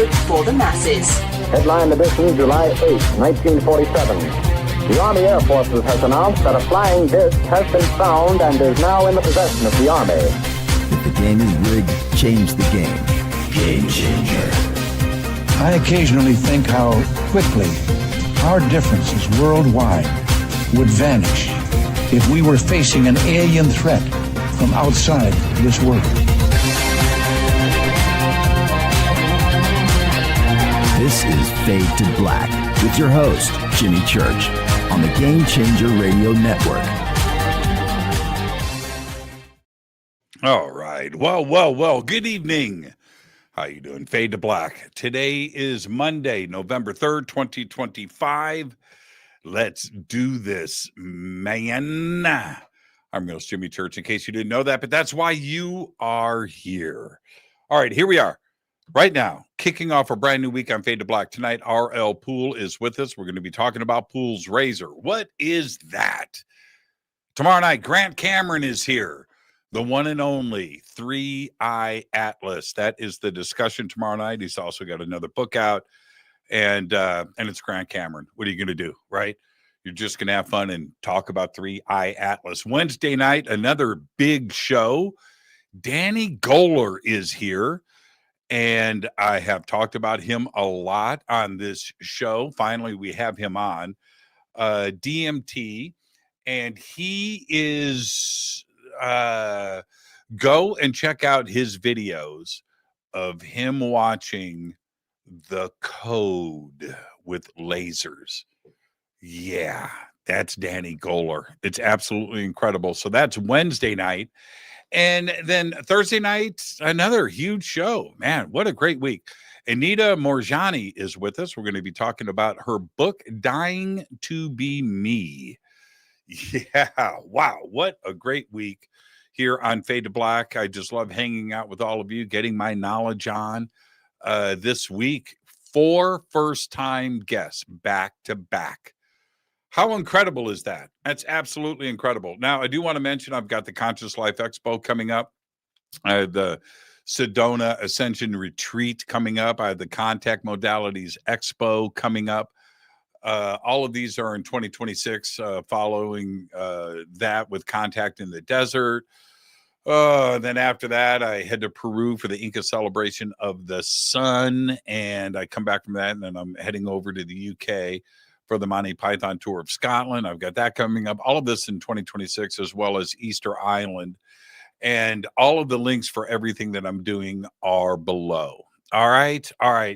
radio for the masses. Headline edition, July 8, 1947. The Army Air Forces has announced that a flying disc has been found and is now in the possession of the Army. If the game is rigged, change the game. Game changer. I occasionally think how quickly our differences worldwide would vanish if we were facing an alien threat from outside this world. This is Fade to Black with your host, Jimmy Church, on the Game Changer Radio Network. All right. Well. Good evening. How you doing? Fade to Black. Today is Monday, November 3rd, 2025. Let's do this, man. I'm your host, Jimmy Church, in case you didn't know that, but that's why you are here. All right, here we are. Right now, kicking off a brand new week on Fade to Black. Tonight, R.L. Poole is with us. We're going to be talking about Poole's razor. What is that? Tomorrow night, Grant Cameron is here. The one and only 3-Eye Atlas. That is the discussion tomorrow night. He's also got another book out, and it's Grant Cameron. What are you going to do, right? You're just going to have fun and talk about 3-Eye Atlas. Wednesday night, another big show. Danny Goller is here. And I have talked about him a lot on this show. Finally, we have him on DMT. And he is, go and check out his videos of him watching The Code with lasers. Yeah, that's Danny Goller. It's absolutely incredible. So that's Wednesday night. And then Thursday night, another huge show. Man, what a great week. Anita Morjani is with us. We're going to be talking about her book, Dying to Be Me. Yeah, wow, what a great week here on Fade to Black. I just love hanging out with all of you, getting my knowledge on. This week, 4 first-time guests back to back. How incredible is that? That's absolutely incredible. Now, I do want to mention I've got the Conscious Life Expo coming up. I have the Sedona Ascension Retreat coming up. I have the Contact Modalities Expo coming up. All of these are in 2026, following that with Contact in the Desert. Then after that, I head to Peru for the Inca Celebration of the Sun, and I come back from that, and then I'm heading over to the UK for the Monty Python Tour of Scotland. I've got that coming up. All of this in 2026, as well as Easter Island. And all of the links for everything that I'm doing are below. All right. I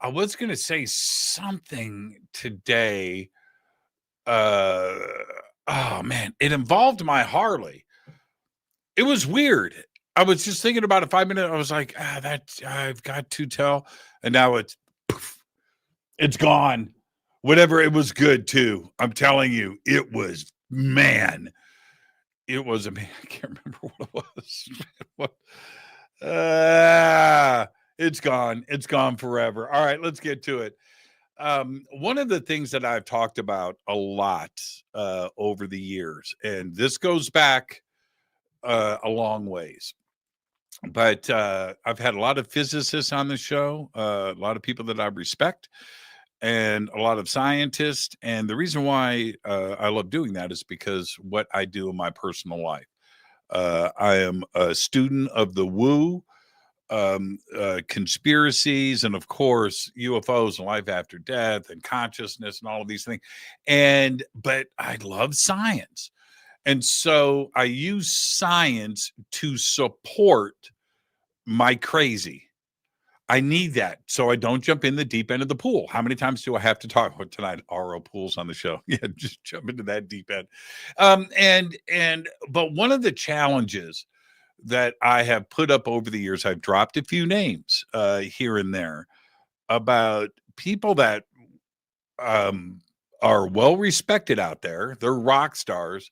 was going to say something today. Oh, man. It involved my Harley. It was weird. I was just thinking about it 5 minutes. I was like, I've got to tell. And now it's gone. Whatever, it was good too. I'm telling you, it was, man. It was, I can't remember what it was. It's gone. It's gone forever. All right, let's get to it. One of the things that I've talked about a lot over the years, and this goes back a long ways, but I've had a lot of physicists on the show, a lot of people that I respect, and a lot of scientists. And the reason why I love doing that is because what I do in my personal life. I am a student of the woo, conspiracies, and of course, UFOs and life after death and consciousness and all of these things. But I love science. And so I use science to support my crazy. I need that so I don't jump in the deep end of the pool. How many times do I have to talk about tonight? R.O. Poole's on the show. Yeah, just jump into that deep end. But one of the challenges that I have put up over the years, I've dropped a few names here and there about people that are well respected out there. They're rock stars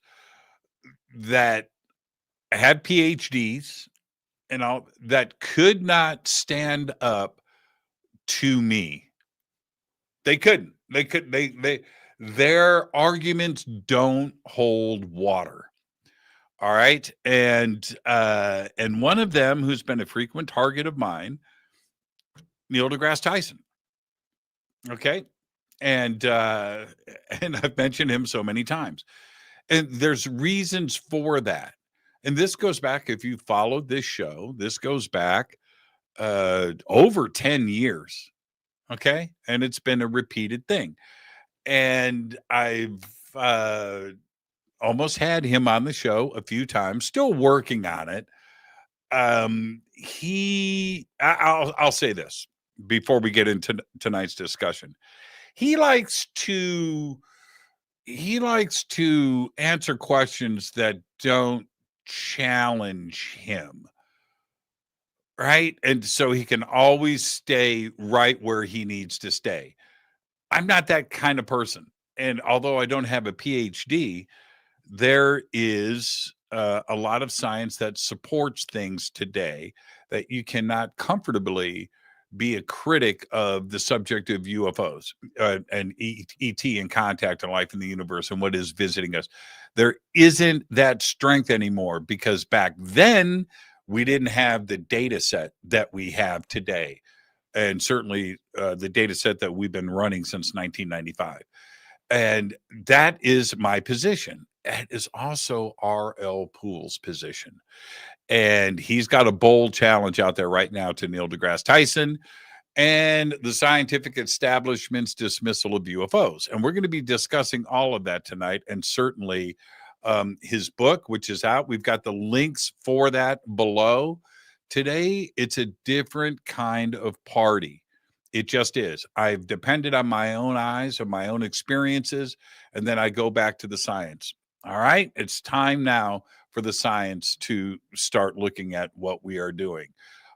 that had PhDs and all that could not stand up to me. They couldn't. Their arguments don't hold water. All right. And one of them, who's been a frequent target of mine, Neil deGrasse Tyson. Okay. And I've mentioned him so many times. And there's reasons for that. And this goes back, if you followed this show, this goes back over 10 years. Okay. And it's been a repeated thing. And I've almost had him on the show a few times, still working on it. I'll say this before we get into tonight's discussion. He likes to answer questions that don't challenge him. Right? And so he can always stay right where he needs to stay. I'm not that kind of person. And although I don't have a PhD, there is a lot of science that supports things today that you cannot comfortably be a critic of the subject of UFOs and ET and contact and life in the universe and what is visiting us. There isn't that strength anymore because back then we didn't have the data set that we have today. And certainly the data set that we've been running since 1995. And that is my position. It is also R.L. Poole's position. And he's got a bold challenge out there right now to Neil deGrasse Tyson and the scientific establishment's dismissal of UFOs. And we're going to be discussing all of that tonight. And certainly his book, which is out, we've got the links for that below. Today, it's a different kind of party. It just is. I've depended on my own eyes and my own experiences, and then I go back to the science. All right? It's time now for the science to start looking at what we are doing.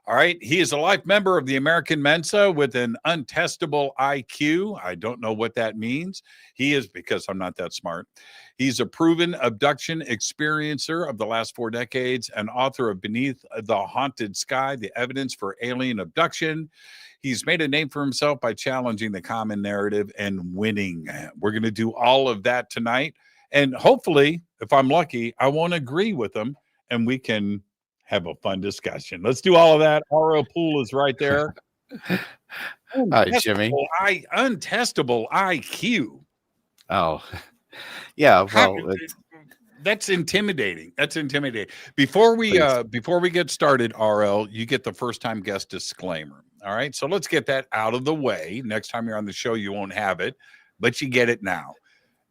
All right? He is a life member of the American Mensa with an untestable IQ. I don't know what that means. He is, because I'm not that smart. He's a proven abduction experiencer of the last 4 decades, and author of Beneath the Haunted Sky, The Evidence for Alien Abduction. He's made a name for himself by challenging the common narrative and winning. We're going to do all of that tonight. And hopefully, if I'm lucky, I won't agree with him and we can have a fun discussion. Let's do all of that. R.L. Poole is right there. Hi, Jimmy. Untestable IQ. Oh, yeah. Well, that's intimidating. That's intimidating. Before we get started, RL, you get the first time guest disclaimer. All right. So let's get that out of the way. Next time you're on the show, you won't have it, but you get it now.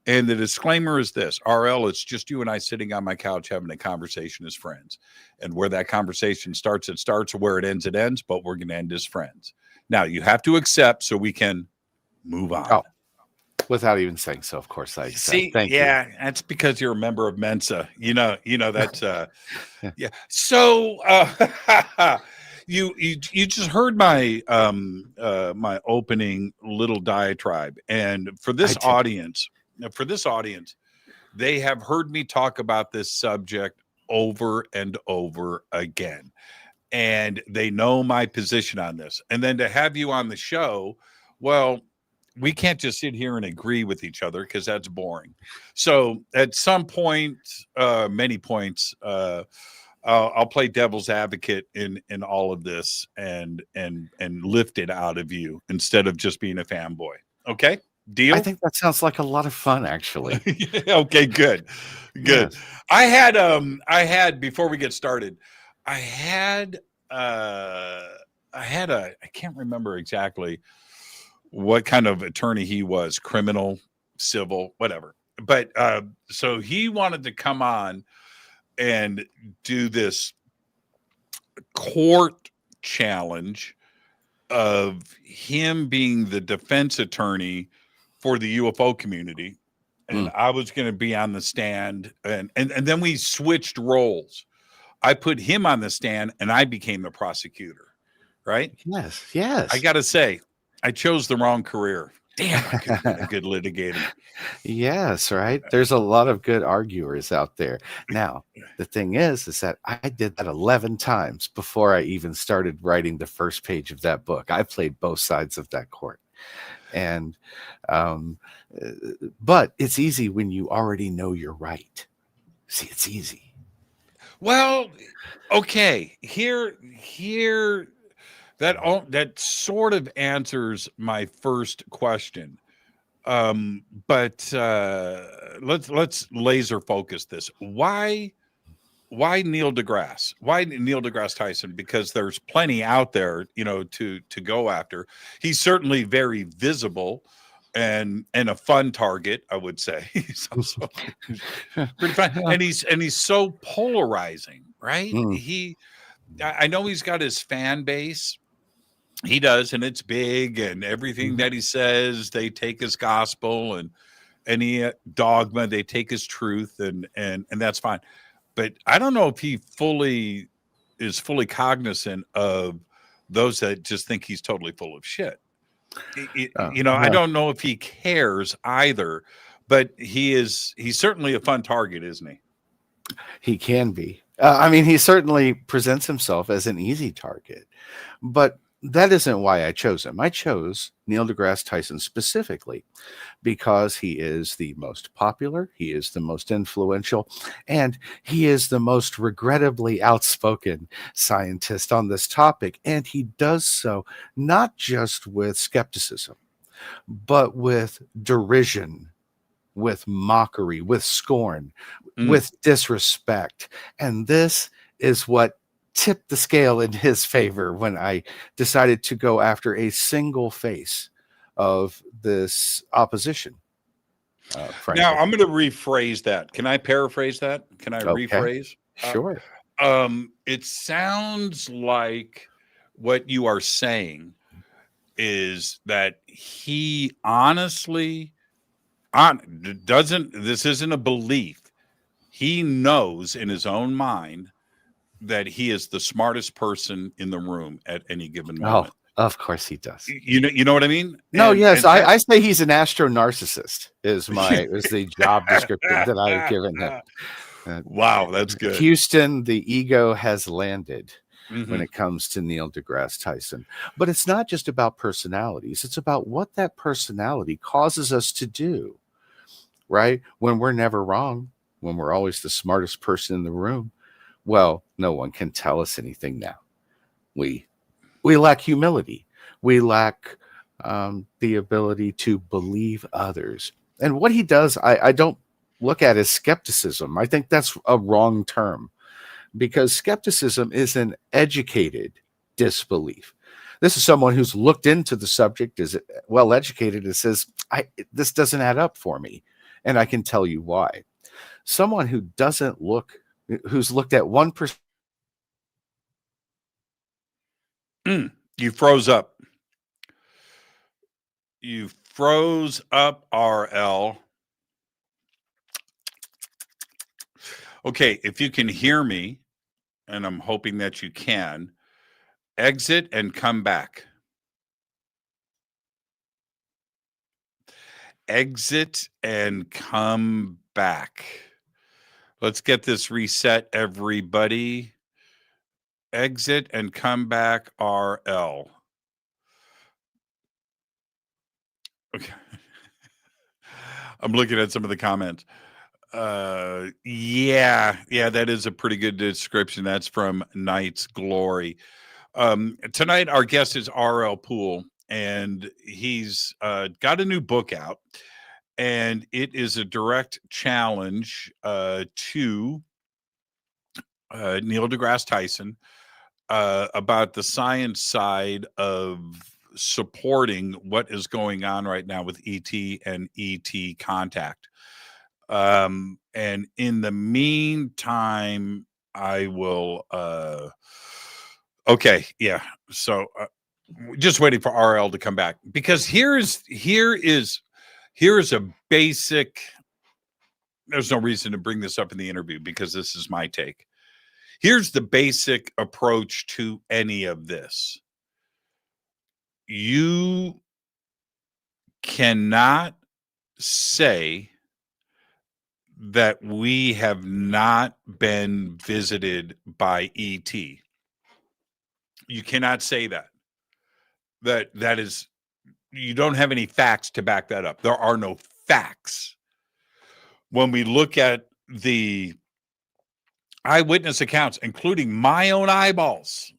And the disclaimer is this: RL, it's just you and I sitting on my couch having a conversation as friends. And where that conversation starts, it starts. Where it ends, it ends. But we're going to end as friends. Now, you have to accept so we can move on. Oh, without even saying so, of course I accept. See, Thank you. That's because you're a member of Mensa. You know that's yeah. So you just heard my my opening little diatribe, and for this audience, they have heard me talk about this subject over and over again, and they know my position on this. And then to have you on the show, well, we can't just sit here and agree with each other because that's boring. So at some point, many points, I'll play devil's advocate in all of this and lift it out of you instead of just being a fanboy. Okay, deal? I think that sounds like a lot of fun, actually. Okay, good. Yes. I had before we get started, I can't remember exactly what kind of attorney he was, criminal, civil, whatever. But so he wanted to come on and do this court challenge of him being the defense attorney for the UFO community. And I was going to be on the stand, and then we switched roles. I put him on the stand and I became the prosecutor, right? Yes. I got to say, I chose the wrong career. Damn, I could have been a good litigator. Yes, right. There's a lot of good arguers out there. Now, the thing is that I did that 11 times before I even started writing the first page of that book. I played both sides of that court. And, but it's easy when you already know you're right. See, it's easy. Well, okay. Here, that sort of answers my first question. But let's laser focus this. Why Neil deGrasse? Why Neil deGrasse Tyson? Because there's plenty out there, to go after. He's certainly very visible and a fun target, I would say. He's also pretty fun, and he's so polarizing, right? I know he's got his fan base. He does, and it's big, and everything that he says, they take as gospel, and any dogma, they take as truth, and that's fine. But I don't know if he is fully cognizant of those that just think he's totally full of shit. I don't know if he cares either, but he's certainly a fun target, isn't he? He can be. I mean, he certainly presents himself as an easy target, but that isn't why I chose him. I chose Neil deGrasse Tyson specifically because he is the most popular, he is the most influential, and he is the most regrettably outspoken scientist on this topic. And he does so not just with skepticism, but with derision, with mockery, with scorn, with disrespect. And this is what tipped the scale in his favor when I decided to go after a single face of this opposition. Now I'm going to rephrase that. Can I paraphrase that? Can I rephrase? Sure. It sounds like what you are saying is that he honestly this isn't a belief. He knows in his own mind that he is the smartest person in the room at any given moment. Oh, of course he does. You know what I mean? No, yes, I say he's an astro narcissist is the job description that I've given him. Wow, that's good. Houston, the ego has landed when it comes to Neil deGrasse Tyson. But it's not just about personalities. It's about what that personality causes us to do, right? When we're never wrong, when we're always the smartest person in the room, well, no one can tell us anything now. We lack humility. We lack the ability to believe others. And what he does, I don't look at as skepticism. I think that's a wrong term, because skepticism is an educated disbelief. This is someone who's looked into the subject, is well educated, and says, this doesn't add up for me, and I can tell you why. Someone who doesn't look, who's looked at 1%. You froze up. You froze up, RL. Okay, if you can hear me, and I'm hoping that you can, exit and come back. Exit and come back. Let's get this reset, everybody. Exit and come back, RL. Okay. I'm looking at some of the comments. Yeah, that is a pretty good description. That's from Night's Glory. Tonight, our guest is RL Poole, and he's got a new book out, and it is a direct challenge to Neil deGrasse Tyson about the science side of supporting what is going on right now with ET and ET contact. And in the meantime, I will so just waiting for RL to come back, because here is a basic, there's no reason to bring this up in the interview because this is my take. Here's the basic approach to any of this. You cannot say that we have not been visited by ET. You cannot say that. That is, you don't have any facts to back that up. There are no facts. When we look at the eyewitness accounts, including my own eyeballs,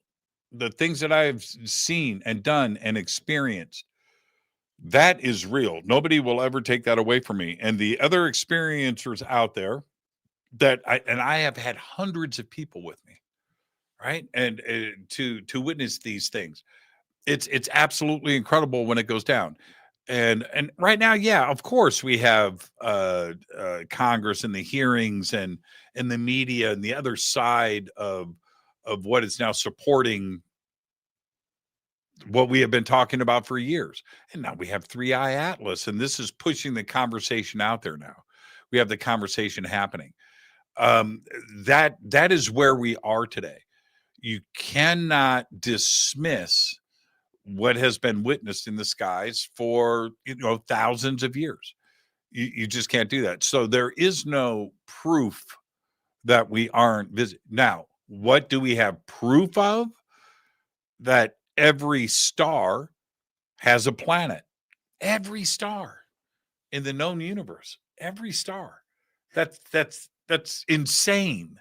the things that I've seen and done and experienced, that is real. Nobody will ever take that away from me. And the other experiencers out there that I have had hundreds of people with me, right? And to witness these things, it's absolutely incredible when it goes down. And right now, yeah, of course we have Congress and the hearings and the media and the other side of what is now supporting what we have been talking about for years. And now we have 3-Eye Atlas, and this is pushing the conversation out there now. We have the conversation happening. That is where we are today. You cannot dismiss what has been witnessed in the skies for thousands of years. You just can't do that. So there is no proof that we aren't visiting. Now, what do we have proof of? That every star has a planet. Every star in the known universe. Every star. That's insane.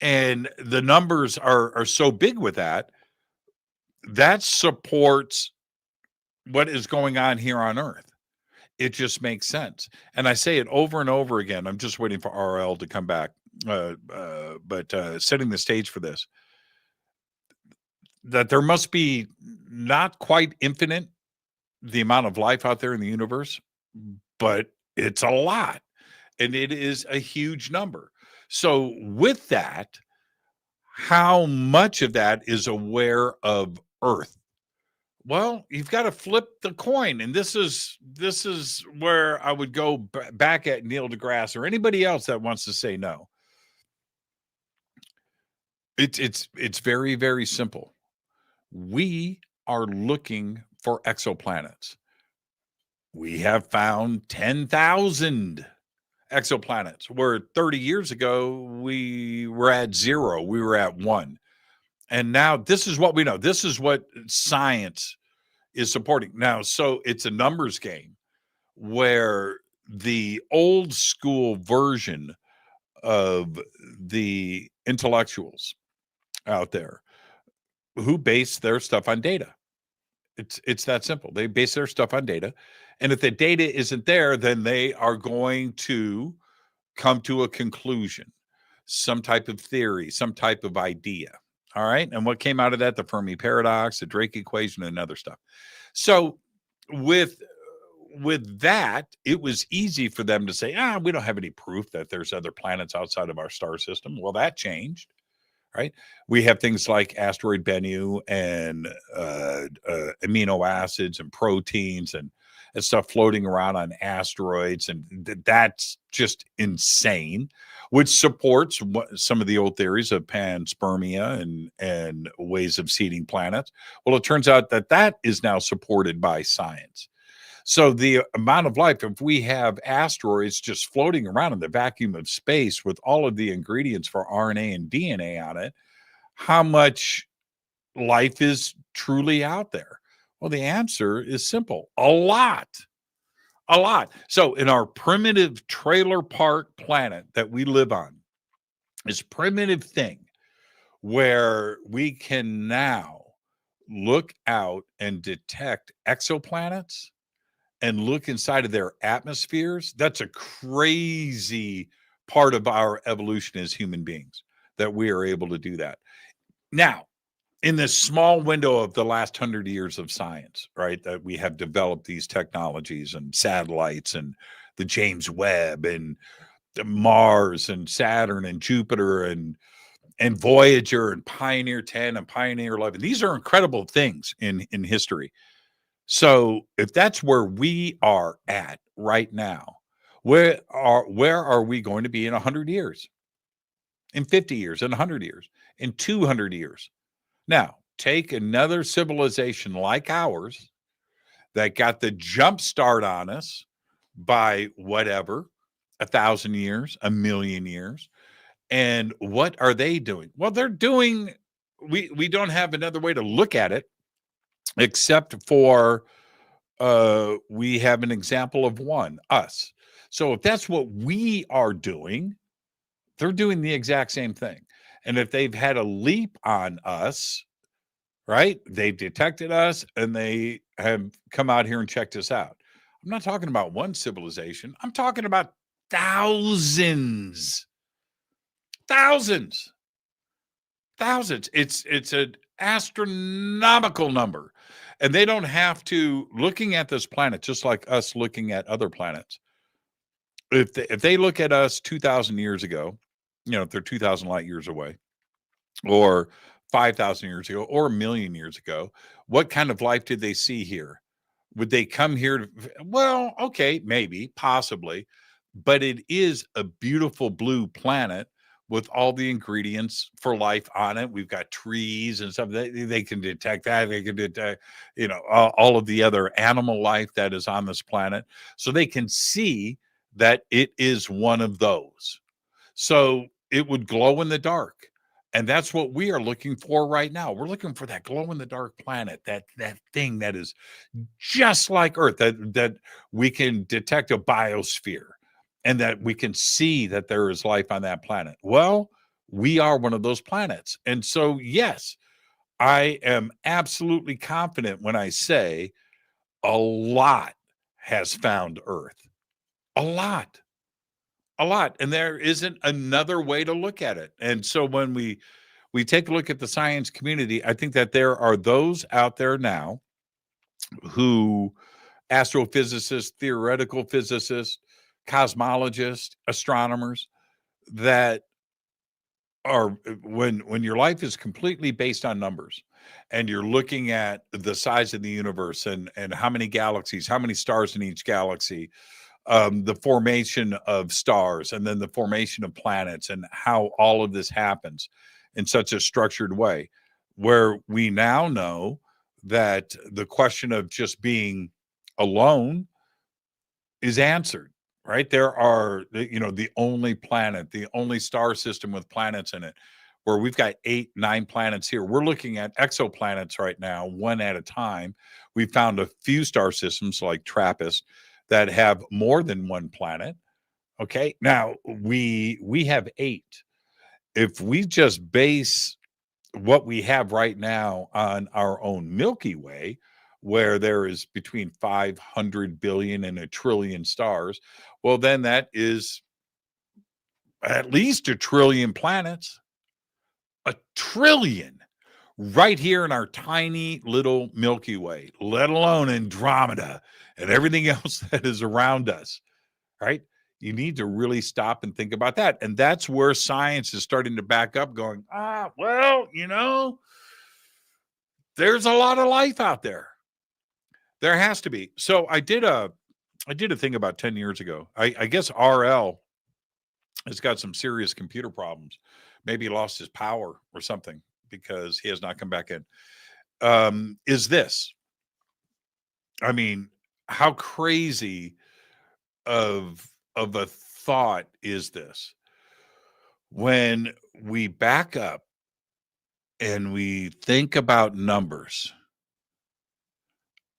And the numbers are so big with that. That supports what is going on here on Earth. It just makes sense. And I say it over and over again. I'm just waiting for RL to come back. But setting the stage for this, that there must be not quite infinite the amount of life out there in the universe, but it's a lot. And it is a huge number. So with that, how much of that is aware of Earth? Well, you've got to flip the coin. And this is where I would go back at Neil deGrasse or anybody else that wants to say no. It's very, very simple. We are looking for exoplanets. We have found 10,000 exoplanets, where 30 years ago we were at 0, we were at 1. And now this is what we know. This is what science is supporting. Now, so it's a numbers game where the old school version of the intellectuals out there who base their stuff on data. It's that simple. They base their stuff on data. And if the data isn't there, then they are going to come to a conclusion, some type of theory, some type of idea. All right. And what came out of that? The Fermi paradox, the Drake equation, and other stuff. So with that, it was easy for them to say, we don't have any proof that there's other planets outside of our star system. Well, that changed. Right. We have things like asteroid Bennu and amino acids and proteins and stuff floating around on asteroids. And that's just insane, which supports some of the old theories of panspermia and ways of seeding planets. Well, it turns out that is now supported by science. So the amount of life, if we have asteroids just floating around in the vacuum of space with all of the ingredients for RNA and DNA on it, how much life is truly out there? Well, the answer is simple. A lot. A lot. So in our primitive trailer park planet that we live on, this primitive thing where we can now look out and detect exoplanets and look inside of their atmospheres, that's a crazy part of our evolution as human beings, that we are able to do that. Now, in this small window of the last 100 years of science, right, that we have developed these technologies and satellites and the James Webb and the Mars and Saturn and Jupiter and Voyager and Pioneer 10 and Pioneer 11. These are incredible things in history. So if that's where we are at right now, where are we going to be in 100 years, in 50 years, in 100 years, in 200 years? Now, take another civilization like ours that got the jump start on us by whatever, 1,000 years, 1,000,000 years. And what are they doing? Well, they're doing, we don't have another way to look at it, except for we have an example of one, us. So if that's what we are doing, they're doing the exact same thing. And if they've had a leap on us, right? They detected us and they have come out here and checked us out. I'm not talking about one civilization. I'm talking about thousands. Thousands. Thousands. It's an astronomical number. And they don't have to, looking at this planet, just like us looking at other planets. If they look at us 2,000 years ago, if they're 2,000 light years away, or 5,000 years ago, or a million years ago, what kind of life did they see here? Would they come here to, well, okay, maybe, possibly, but it is a beautiful blue planet with all the ingredients for life on it. We've got trees and stuff. They can detect that. They can detect, all of the other animal life that is on this planet. So they can see that it is one of those. So it would glow in the dark. And that's what we are looking for right now. We're looking for that glow in the dark planet, that thing that is just like Earth, that we can detect a biosphere and that we can see that there is life on that planet. Well, we are one of those planets. And so, yes, I am absolutely confident when I say a lot has found Earth. A lot. A lot. And there isn't another way to look at it. And so when we take a look at the science community, I think that there are those out there now who, astrophysicists, theoretical physicists, cosmologists, astronomers, that are, when your life is completely based on numbers and you're looking at the size of the universe and how many galaxies, how many stars in each galaxy, the formation of stars, and then the formation of planets, and how all of this happens in such a structured way, where we now know that the question of just being alone is answered, right? There are, the only planet, the only star system with planets in it, where we've got 8, 9 planets here. We're looking at exoplanets right now, one at a time. We found a few star systems like TRAPPIST that have more than one planet. Okay. Now we have 8. If we just base what we have right now on our own Milky Way, where there is between 500 billion and a trillion stars, well, then that is at least a trillion planets. A trillion right here in our tiny little Milky Way, let alone Andromeda and everything else that is around us, right? You need to really stop and think about that. And that's where science is starting to back up, going, well, there's a lot of life out there. There has to be. So I did a thing about 10 years ago. I guess RL has got some serious computer problems. Maybe he lost his power or something because he has not come back in. Is this, I mean, how crazy of a thought is this? When we back up and we think about numbers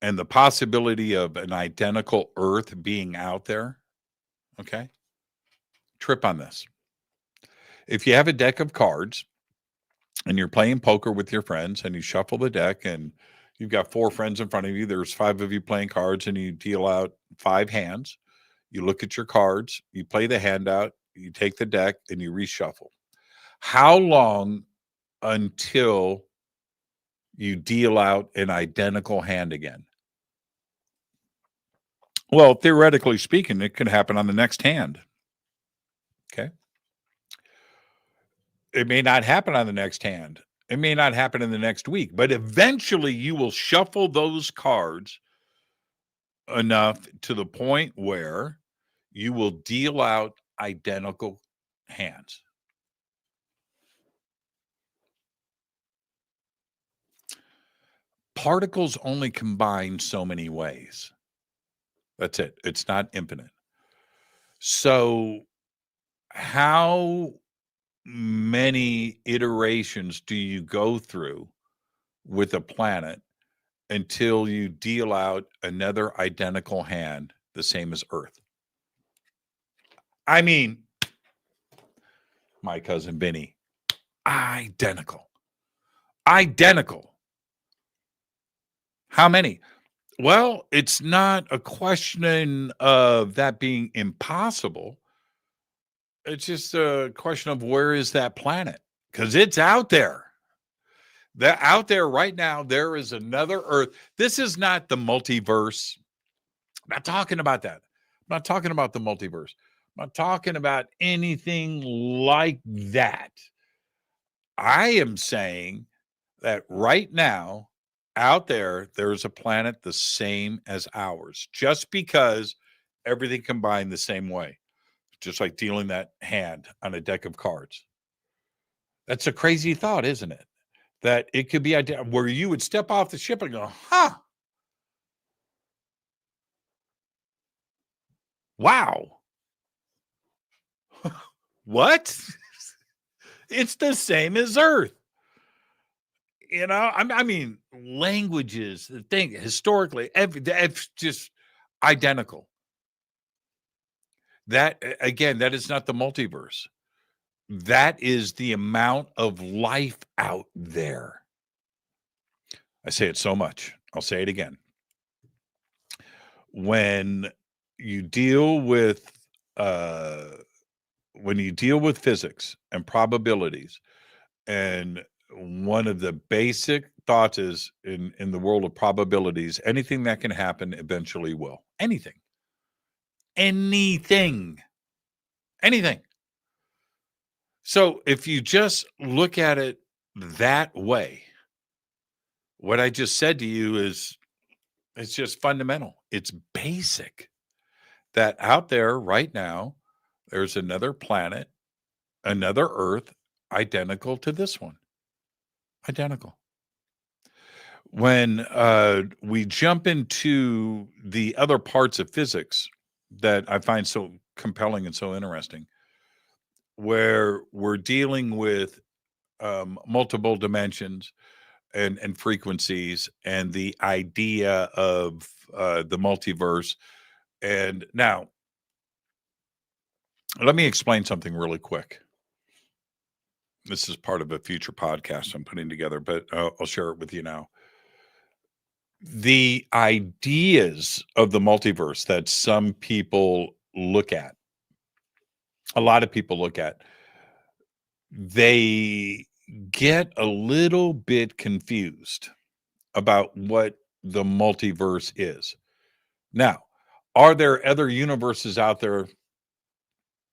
and the possibility of an identical Earth being out there, okay? Trip on this. If you have a deck of cards and you're playing poker with your friends and you shuffle the deck and you've got 4 friends in front of you, there's 5 of you playing cards, and you deal out 5 hands. You look at your cards, you play the hand out, you take the deck, and you reshuffle. How long until you deal out an identical hand again? Well, theoretically speaking, it could happen on the next hand. Okay. It may not happen on the next hand. It may not happen in the next week, but eventually you will shuffle those cards enough to the point where you will deal out identical hands. Particles only combine so many ways. That's it. It's not infinite. So how many iterations do you go through with a planet until you deal out another identical hand the same as Earth? I mean, my cousin Benny, identical. How many? Well, it's not a question of that being impossible. It's just a question of where is that planet? Because it's out there. That out there right now, there is another Earth. This is not the multiverse. I'm not talking about that. I'm not talking about the multiverse. I'm not talking about anything like that. I am saying that right now, out there, there's a planet the same as ours, just because everything combined the same way, just like dealing that hand on a deck of cards. That's a crazy thought, isn't it? That it could be where you would step off the ship and go, huh, wow, what? It's the same as Earth. I mean, languages, the thing, historically, it's just identical. That, again, that is not the multiverse. That is the amount of life out there. I say it so much. I'll say it again. When you deal with physics and probabilities, and one of the basic thoughts is in the world of probabilities, anything that can happen eventually will. Anything. So if you just look at it that way, what I just said to you is, it's just fundamental. It's basic that out there right now, there's another planet, another Earth, identical to this one. Identical. When we jump into the other parts of physics that I find so compelling and so interesting, where we're dealing with multiple dimensions and frequencies and the idea of the multiverse. And now, let me explain something really quick. This is part of a future podcast I'm putting together, but I'll share it with you now. The ideas of the multiverse that some people look at, a lot of people look at, they get a little bit confused about what the multiverse is. Now, are there other universes out there?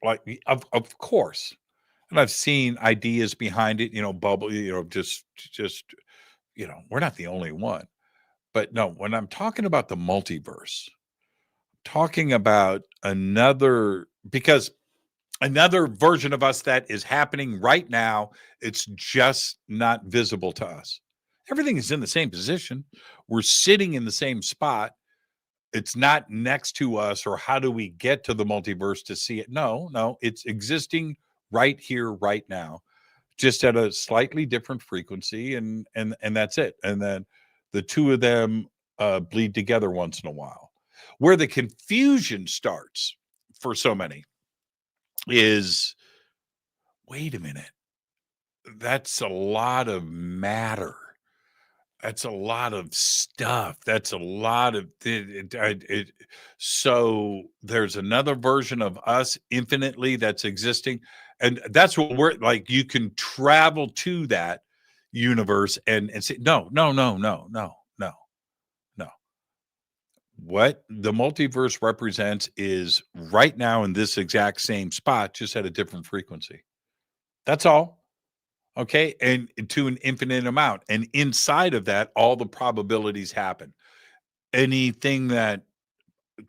Like, of course. And I've seen ideas behind it, bubble, just, we're not the only one. But no, when I'm talking about the multiverse, talking about because another version of us that is happening right now, it's just not visible to us. Everything is in the same position. We're sitting in the same spot. It's not next to us, or how do we get to the multiverse to see it? No, it's existing right here, right now, just at a slightly different frequency, and that's it. And then the two of them bleed together once in a while. Where the confusion starts for so many is, wait a minute, that's a lot of matter. That's a lot of stuff. That's a lot of so there's another version of us infinitely that's existing. And that's what we're like. You can travel to that universe and say, no. What the multiverse represents is right now in this exact same spot, just at a different frequency. That's all. Okay. And to an infinite amount. And inside of that, all the probabilities happen. Anything that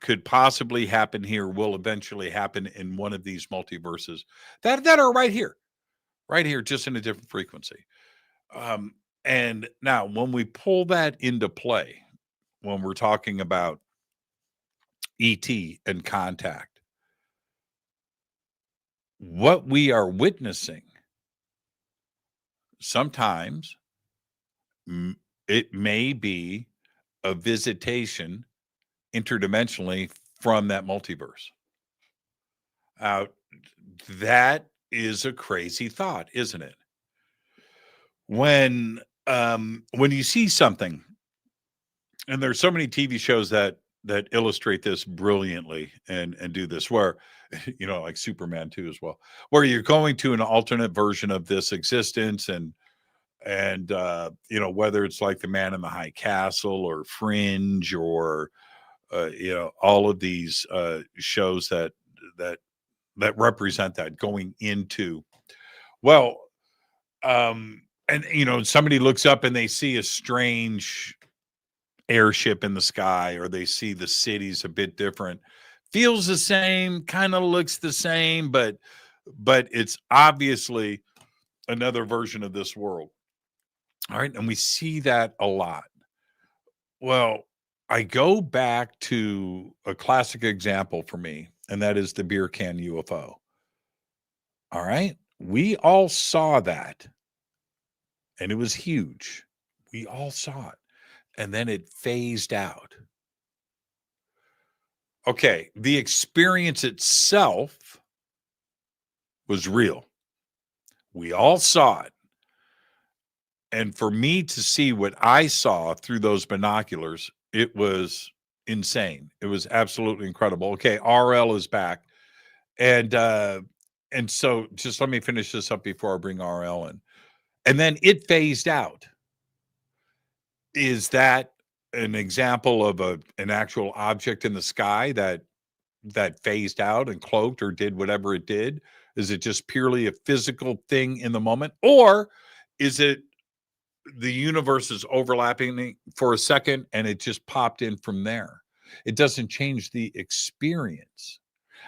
could possibly happen here will eventually happen in one of these multiverses that are right here, just in a different frequency. And now when we pull that into play, when we're talking about ET and contact, what we are witnessing, sometimes it may be a visitation interdimensionally from that multiverse. That is a crazy thought, isn't it? When you see something And there's so many TV shows that illustrate this brilliantly and do this, where like Superman 2 as well, where you're going to an alternate version of this existence, and whether it's like The Man in the High Castle or Fringe, or all of these shows that represent that, going into, well, and somebody looks up and they see a strange airship in the sky, or they see the city's a bit different, feels the same, kind of looks the same, but it's obviously another version of this world. All right. And we see that a lot. Well, I go back to a classic example for me, and that is the beer can UFO. All right. We all saw that, and it was huge. We all saw it. And then it phased out. Okay, the experience itself was real. We all saw it. And for me to see what I saw through those binoculars, it was insane. It was absolutely incredible. Okay, RL is back. And so just let me finish this up before I bring RL in. And then it phased out. Is that an example of an actual object in the sky that phased out and cloaked or did whatever it did? Is it just purely a physical thing in the moment? Or is it the universe is overlapping for a second and it just popped in from there? It doesn't change the experience.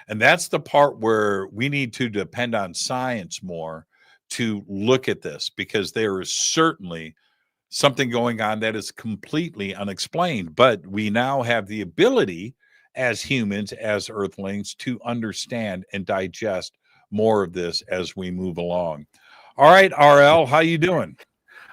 And that's the part where we need to depend on science more to look at this, because there is certainly something going on that is completely unexplained. But we now have the ability as humans, as earthlings, to understand and digest more of this as we move along. All right, RL, how you doing?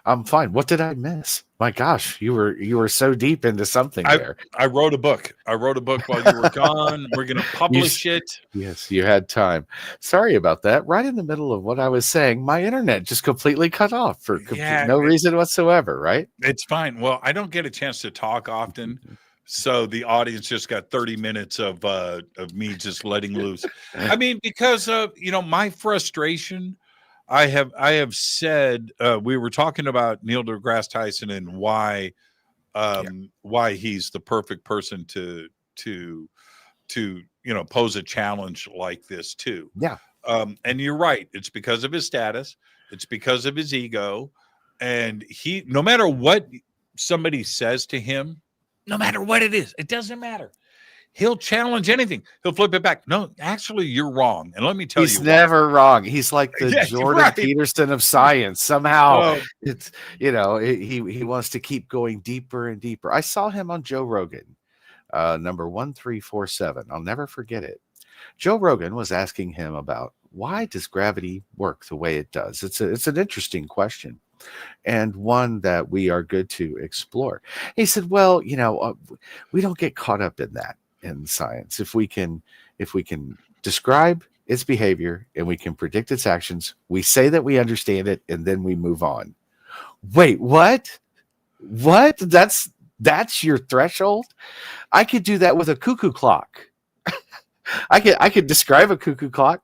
I'm fine. What did I miss? My gosh, you were so deep into something there. I wrote a book. I wrote a book while you were gone. We're going to publish it. Yes, you had time. Sorry about that. Right in the middle of what I was saying, my internet just completely cut off for no reason whatsoever, right? It's fine. Well, I don't get a chance to talk often, so the audience just got 30 minutes of me just letting loose. I mean, because of my frustration. I have said, we were talking about Neil deGrasse Tyson and why he's the perfect person to pose a challenge like this to. Yeah. And you're right. It's because of his status. It's because of his ego. And no matter what somebody says to him, no matter what it is, it doesn't matter. He'll challenge anything. He'll flip it back. No, actually, you're wrong. And let me tell you, he's never wrong. He's like the Jordan Peterson of science. Somehow, it's he wants to keep going deeper and deeper. I saw him on Joe Rogan, number 1347. I'll never forget it. Joe Rogan was asking him about, why does gravity work the way it does? It's an interesting question, and one that we are good to explore. He said, well, we don't get caught up in that in science. If we can describe its behavior and we can predict its actions, we say that we understand it, and then we move on. Wait, what? That's your threshold? I could do that with a cuckoo clock. I could describe a cuckoo clock,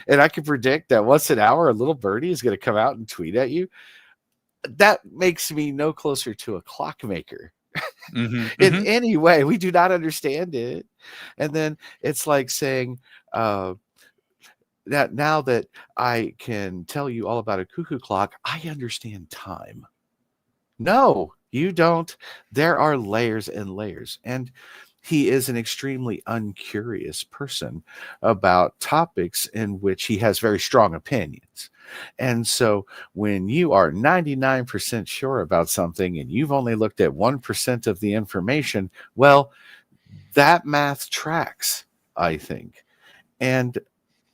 and I could predict that once an hour a little birdie is going to come out and tweet at you. That makes me no closer to a clockmaker. In any way. We do not understand it. And then it's like saying that now that I can tell you all about a cuckoo clock, I understand time. No, you don't. There are layers and layers. And he is an extremely uncurious person about topics in which he has very strong opinions. And so when you are 99% sure about something and you've only looked at 1% of the information, well, that math tracks, I think. And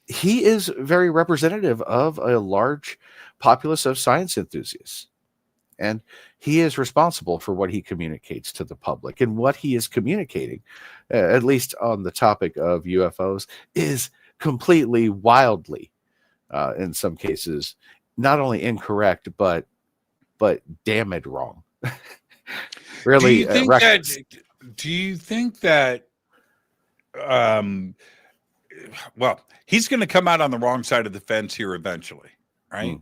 he is very representative of a large populace of science enthusiasts. And he is responsible for what he communicates to the public. And what he is communicating, at least on the topic of UFOs, is completely, wildly, in some cases, not only incorrect, but damn it wrong. really think reckless. do you think that well, he's going to come out on the wrong side of the fence here eventually, right?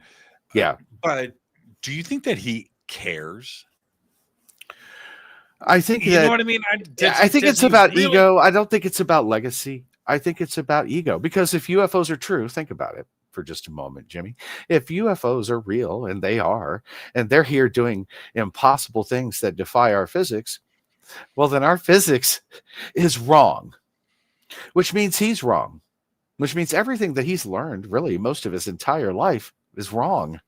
Yeah. But do you think that he cares? I think You know that what I mean? I think Does it's he about really? ego. I don't think it's about legacy. I think it's about ego, because if UFOs are true, think about it for just a moment, Jimmy. If UFOs are real, and they are, and they're here doing impossible things that defy our physics, well, then our physics is wrong, which means he's wrong, which means everything that he's learned, really most of his entire life, is wrong.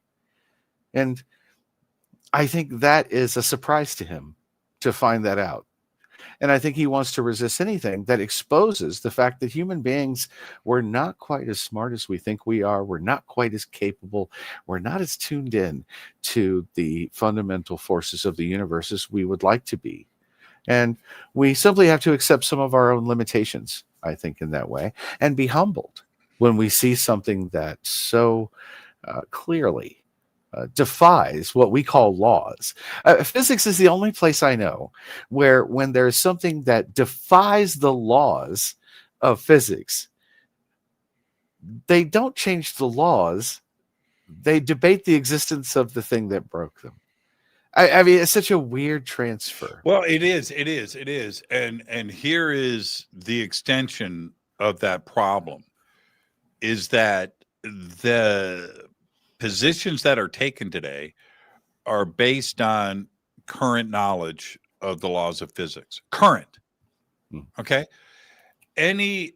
And I think that is a surprise to him to find that out. And I think he wants to resist anything that exposes the fact that human beings were not quite as smart as we think we are. We're not quite as capable. We're not as tuned in to the fundamental forces of the universe as we would like to be. And we simply have to accept some of our own limitations, I think, in that way, and be humbled when we see something that so clearly defies what we call laws. Physics is the only place I know where, when there's something that defies the laws of physics, they don't change the laws. They debate the existence of the thing that broke them. I mean, it's such a weird transfer. Well, it is, and here is the extension of that problem: is that the positions that are taken today are based on current knowledge of the laws of physics. Current, okay. Any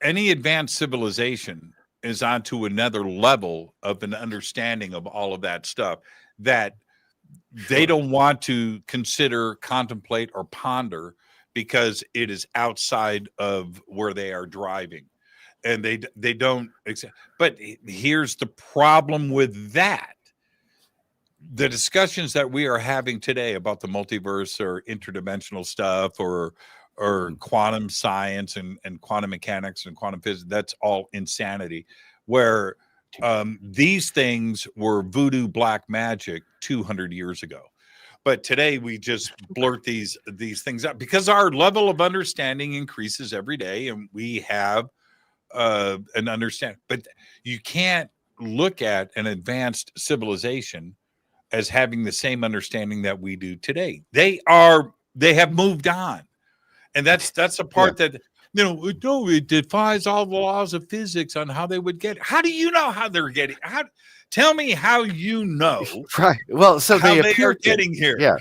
advanced civilization is onto another level of an understanding of all of that stuff that they don't want to consider, contemplate, or ponder, because it is outside of where they are driving, and they don't accept. But here's the problem with that: the discussions that we are having today about the multiverse or interdimensional stuff, or quantum science and quantum mechanics and quantum physics, that's all insanity, where these things were voodoo black magic 200 years ago. But today we just blurt these things out because our level of understanding increases every day, and we have an understanding. But you can't look at an advanced civilization as having the same understanding that we do today. They have moved on, and that's a part that, it defies all the laws of physics on how they would get it. How do you know how they're getting? Tell me how you know. Right. Well, so how they are getting here. Yeah.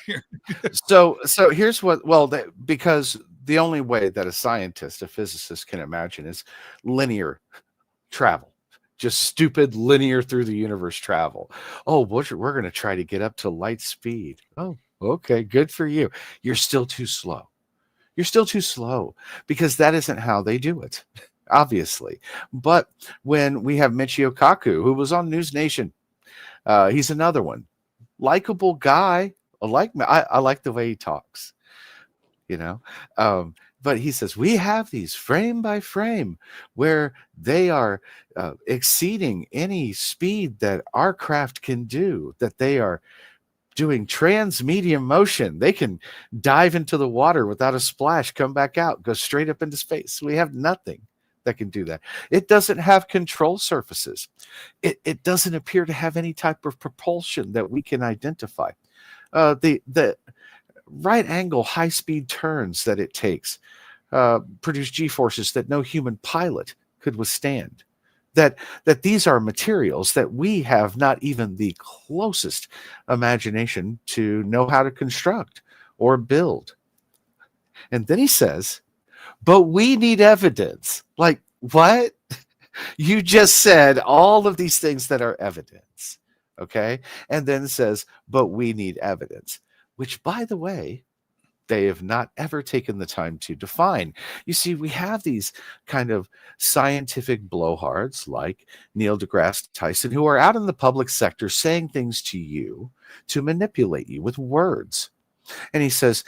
So here's what. Well, because the only way that a scientist, a physicist, can imagine is linear travel, just stupid linear through the universe travel. Oh, we're going to try to get up to light speed. Oh, okay, good for you. You're still too slow. You're still too slow, because that isn't how they do it, obviously. But when we have Michio Kaku, who was on News Nation, he's another one. Likable guy. I like the way he talks, but he says, we have these frame by frame where they are exceeding any speed that our craft can do, that they are doing transmedium motion. They can dive into the water without a splash, come back out, go straight up into space. We have nothing that can do that. It doesn't have control surfaces. It doesn't appear to have any type of propulsion that we can identify. The right angle, high speed turns that it takes produce G-forces that no human pilot could withstand. That these are materials that we have not even the closest imagination to know how to construct or build. And then he says, but we need evidence. Like, what? You just said all of these things that are evidence. Okay. And then says, but we need evidence, which, by the way, they have not ever taken the time to define. You see, we have these kind of scientific blowhards like Neil deGrasse Tyson, who are out in the public sector saying things to you to manipulate you with words. And he says,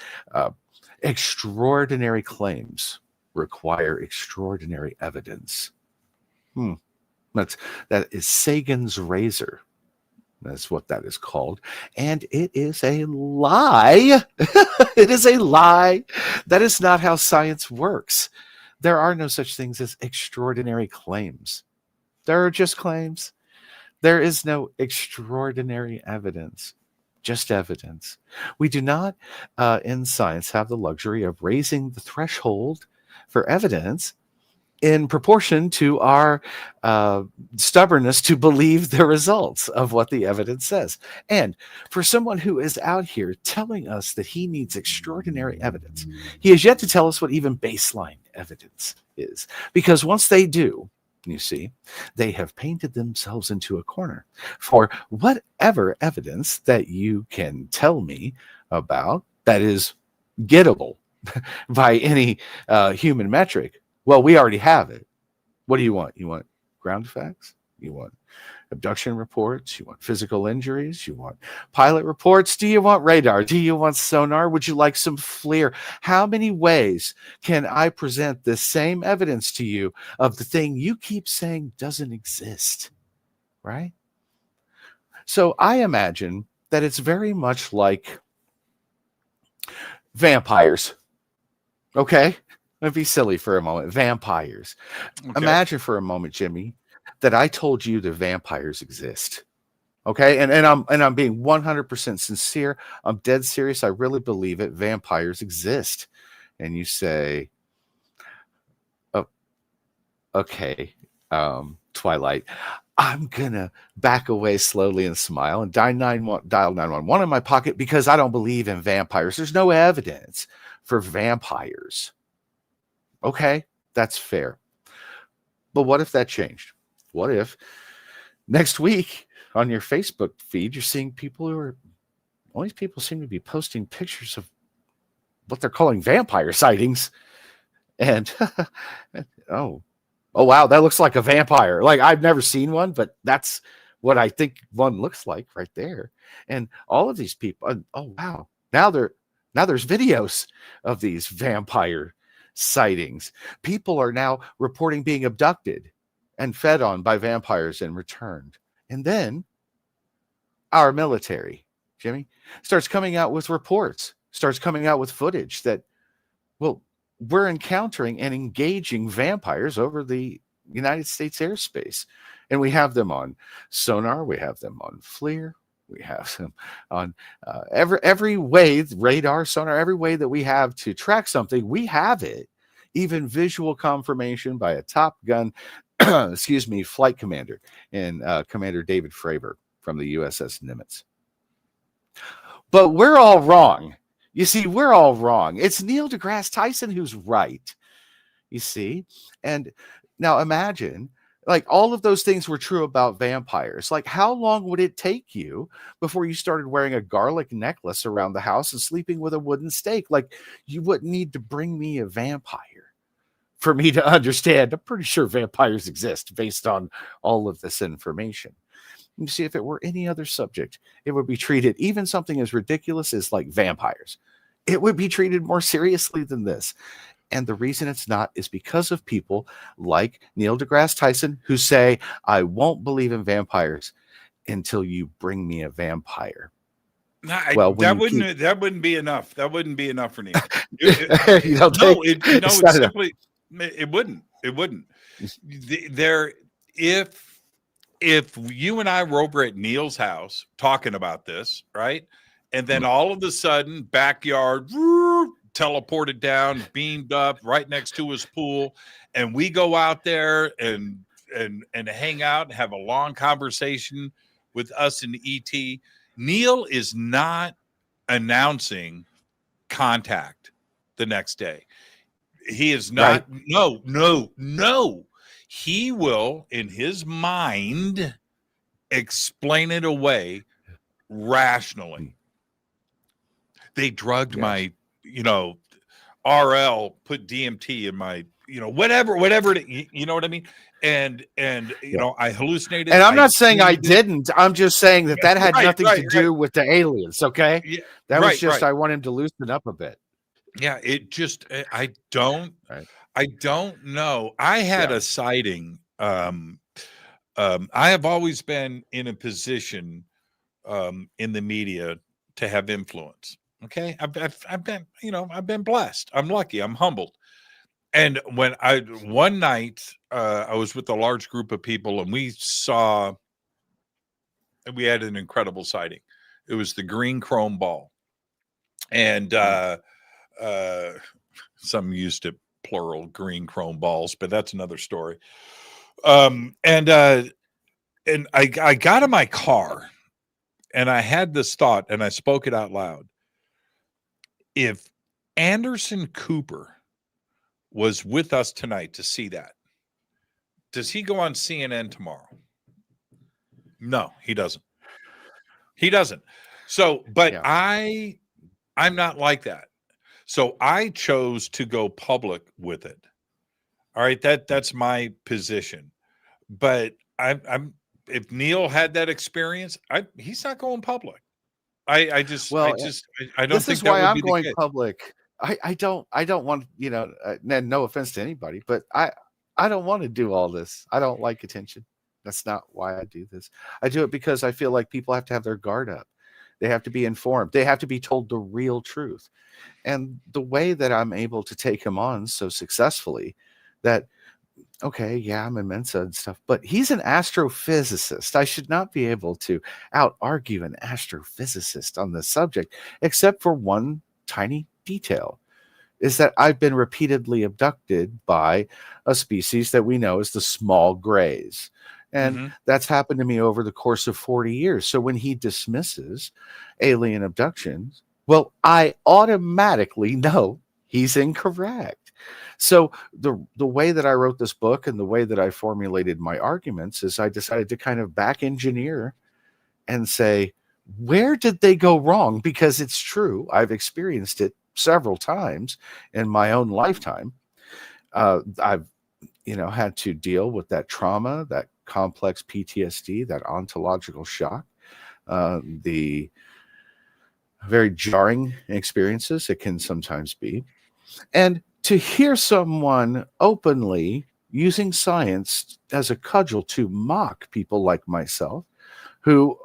extraordinary claims require extraordinary evidence. That is Sagan's razor. That's what that is called. And it is a lie. It is a lie. That is not how science works. There are no such things as extraordinary claims. There are just claims. There is no extraordinary evidence, just evidence. We do not, in science, have the luxury of raising the threshold for evidence in proportion to our stubbornness to believe the results of what the evidence says. And for someone who is out here telling us that he needs extraordinary evidence, he has yet to tell us what even baseline evidence is. Because once they do, you see, they have painted themselves into a corner. For whatever evidence that you can tell me about that is gettable by any human metric, well, we already have it. What do you want? You want ground facts? You want abduction reports? You want physical injuries? You want pilot reports? Do you want radar? Do you want sonar? Would you like some FLIR? How many ways can I present the same evidence to you of the thing you keep saying doesn't exist? Right? So I imagine that it's very much like vampires. Okay? Let me be silly for a moment. Vampires. Okay. Imagine for a moment, Jimmy, that I told you that vampires exist. Okay, and I'm being 100% sincere. I'm dead serious. I really believe it. Vampires exist, and you say, "Oh, okay, Twilight. I'm gonna back away slowly and smile and dial 911 in my pocket because I don't believe in vampires. There's no evidence for vampires." Okay, that's fair. But what if that changed? What if next week on your Facebook feed, you're seeing people all these people seem to be posting pictures of what they're calling vampire sightings. And, oh, wow, that looks like a vampire. Like, I've never seen one, but that's what I think one looks like right there. And all of these people, oh, wow, now there's videos of these vampire sightings. People are now reporting being abducted and fed on by vampires and returned. And then our military, Jimmy, starts coming out with reports, starts coming out with footage that, well, we're encountering and engaging vampires over the United States airspace. And we have them on sonar, we have them on FLIR, we have them on every way, radar, sonar, every way that we have to track something, we have it. Even visual confirmation by a Top Gun, flight commander, and Commander David Fravor from the USS Nimitz. But we're all wrong. You see, we're all wrong. It's Neil deGrasse Tyson who's right. You see? And now imagine, like, all of those things were true about vampires. Like, how long would it take you before you started wearing a garlic necklace around the house and sleeping with a wooden stake? Like, you wouldn't need to bring me a vampire for me to understand. I'm pretty sure vampires exist based on all of this information. You see, if it were any other subject, it would be treated, even something as ridiculous as like vampires, it would be treated more seriously than this. And the reason it's not is because of people like Neil deGrasse Tyson who say, I won't believe in vampires until you bring me a vampire. Well, that wouldn't be enough. That wouldn't be enough for Neil. It wouldn't. If you and I were over at Neil's house talking about this, right? And then all of a sudden, backyard, teleported down, beamed up right next to his pool, and we go out there and hang out and have a long conversation with us and ET. Neil is not announcing contact the next day. He is not. Right. No. He will, in his mind, explain it away rationally. They drugged my, RL, put DMT in my, whatever, you know what I mean? And I hallucinated. And I'm not saying I didn't. I'm just saying that had nothing to do with the aliens, okay? Yeah, that was just, I want him to loosen up a bit. Yeah, it just, I don't know. I had a sighting. I have always been in a position in the media to have influence. Okay, I've been blessed. I'm lucky. I'm humbled. And when one night I was with a large group of people, and we had an incredible sighting. It was the green chrome ball, and some used it plural, green chrome balls, but that's another story. And I got in my car, and I had this thought, and I spoke it out loud. If Anderson Cooper was with us tonight to see that, does he go on CNN tomorrow? No, he doesn't. He doesn't. So, but Yeah. I'm not like that. So I chose to go public with it. All right, that's my position. But I'm if Neil had that experience, he's not going public. I don't This think is that why would I'm be the going case. public. I don't want, no offense to anybody, but I don't want to do all this. I don't like attention. That's not why I do this. I do it because I feel like people have to have their guard up. They have to be informed. They have to be told the real truth. And the way that I'm able to take him on so successfully, that, okay, yeah, I'm in Mensa and stuff, but he's an astrophysicist. I should not be able to out argue an astrophysicist on this subject, except for one tiny detail, is that I've been repeatedly abducted by a species that we know as the small grays. And that's happened to me over the course of 40 years. So when he dismisses alien abductions, well, I automatically know he's incorrect. So the way that I wrote this book and the way that I formulated my arguments is I decided to kind of back engineer and say, where did they go wrong? Because it's true. I've experienced it several times in my own lifetime. I've had to deal with that trauma, that complex PTSD, that ontological shock, the very jarring experiences it can sometimes be. And to hear someone openly using science as a cudgel to mock people like myself, who,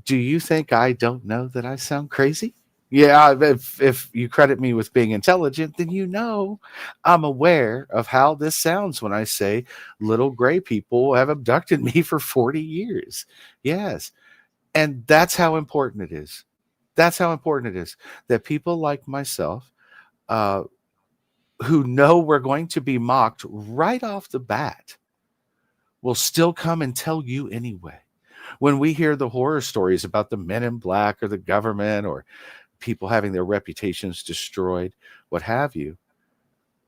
do you think I don't know that I sound crazy? Yeah, if you credit me with being intelligent, then I'm aware of how this sounds when I say little gray people have abducted me for 40 years. Yes. And that's how important it is. That's how important it is that people like myself, who know we're going to be mocked right off the bat, will still come and tell you anyway. When we hear the horror stories about the men in black or the government or people having their reputations destroyed, what have you,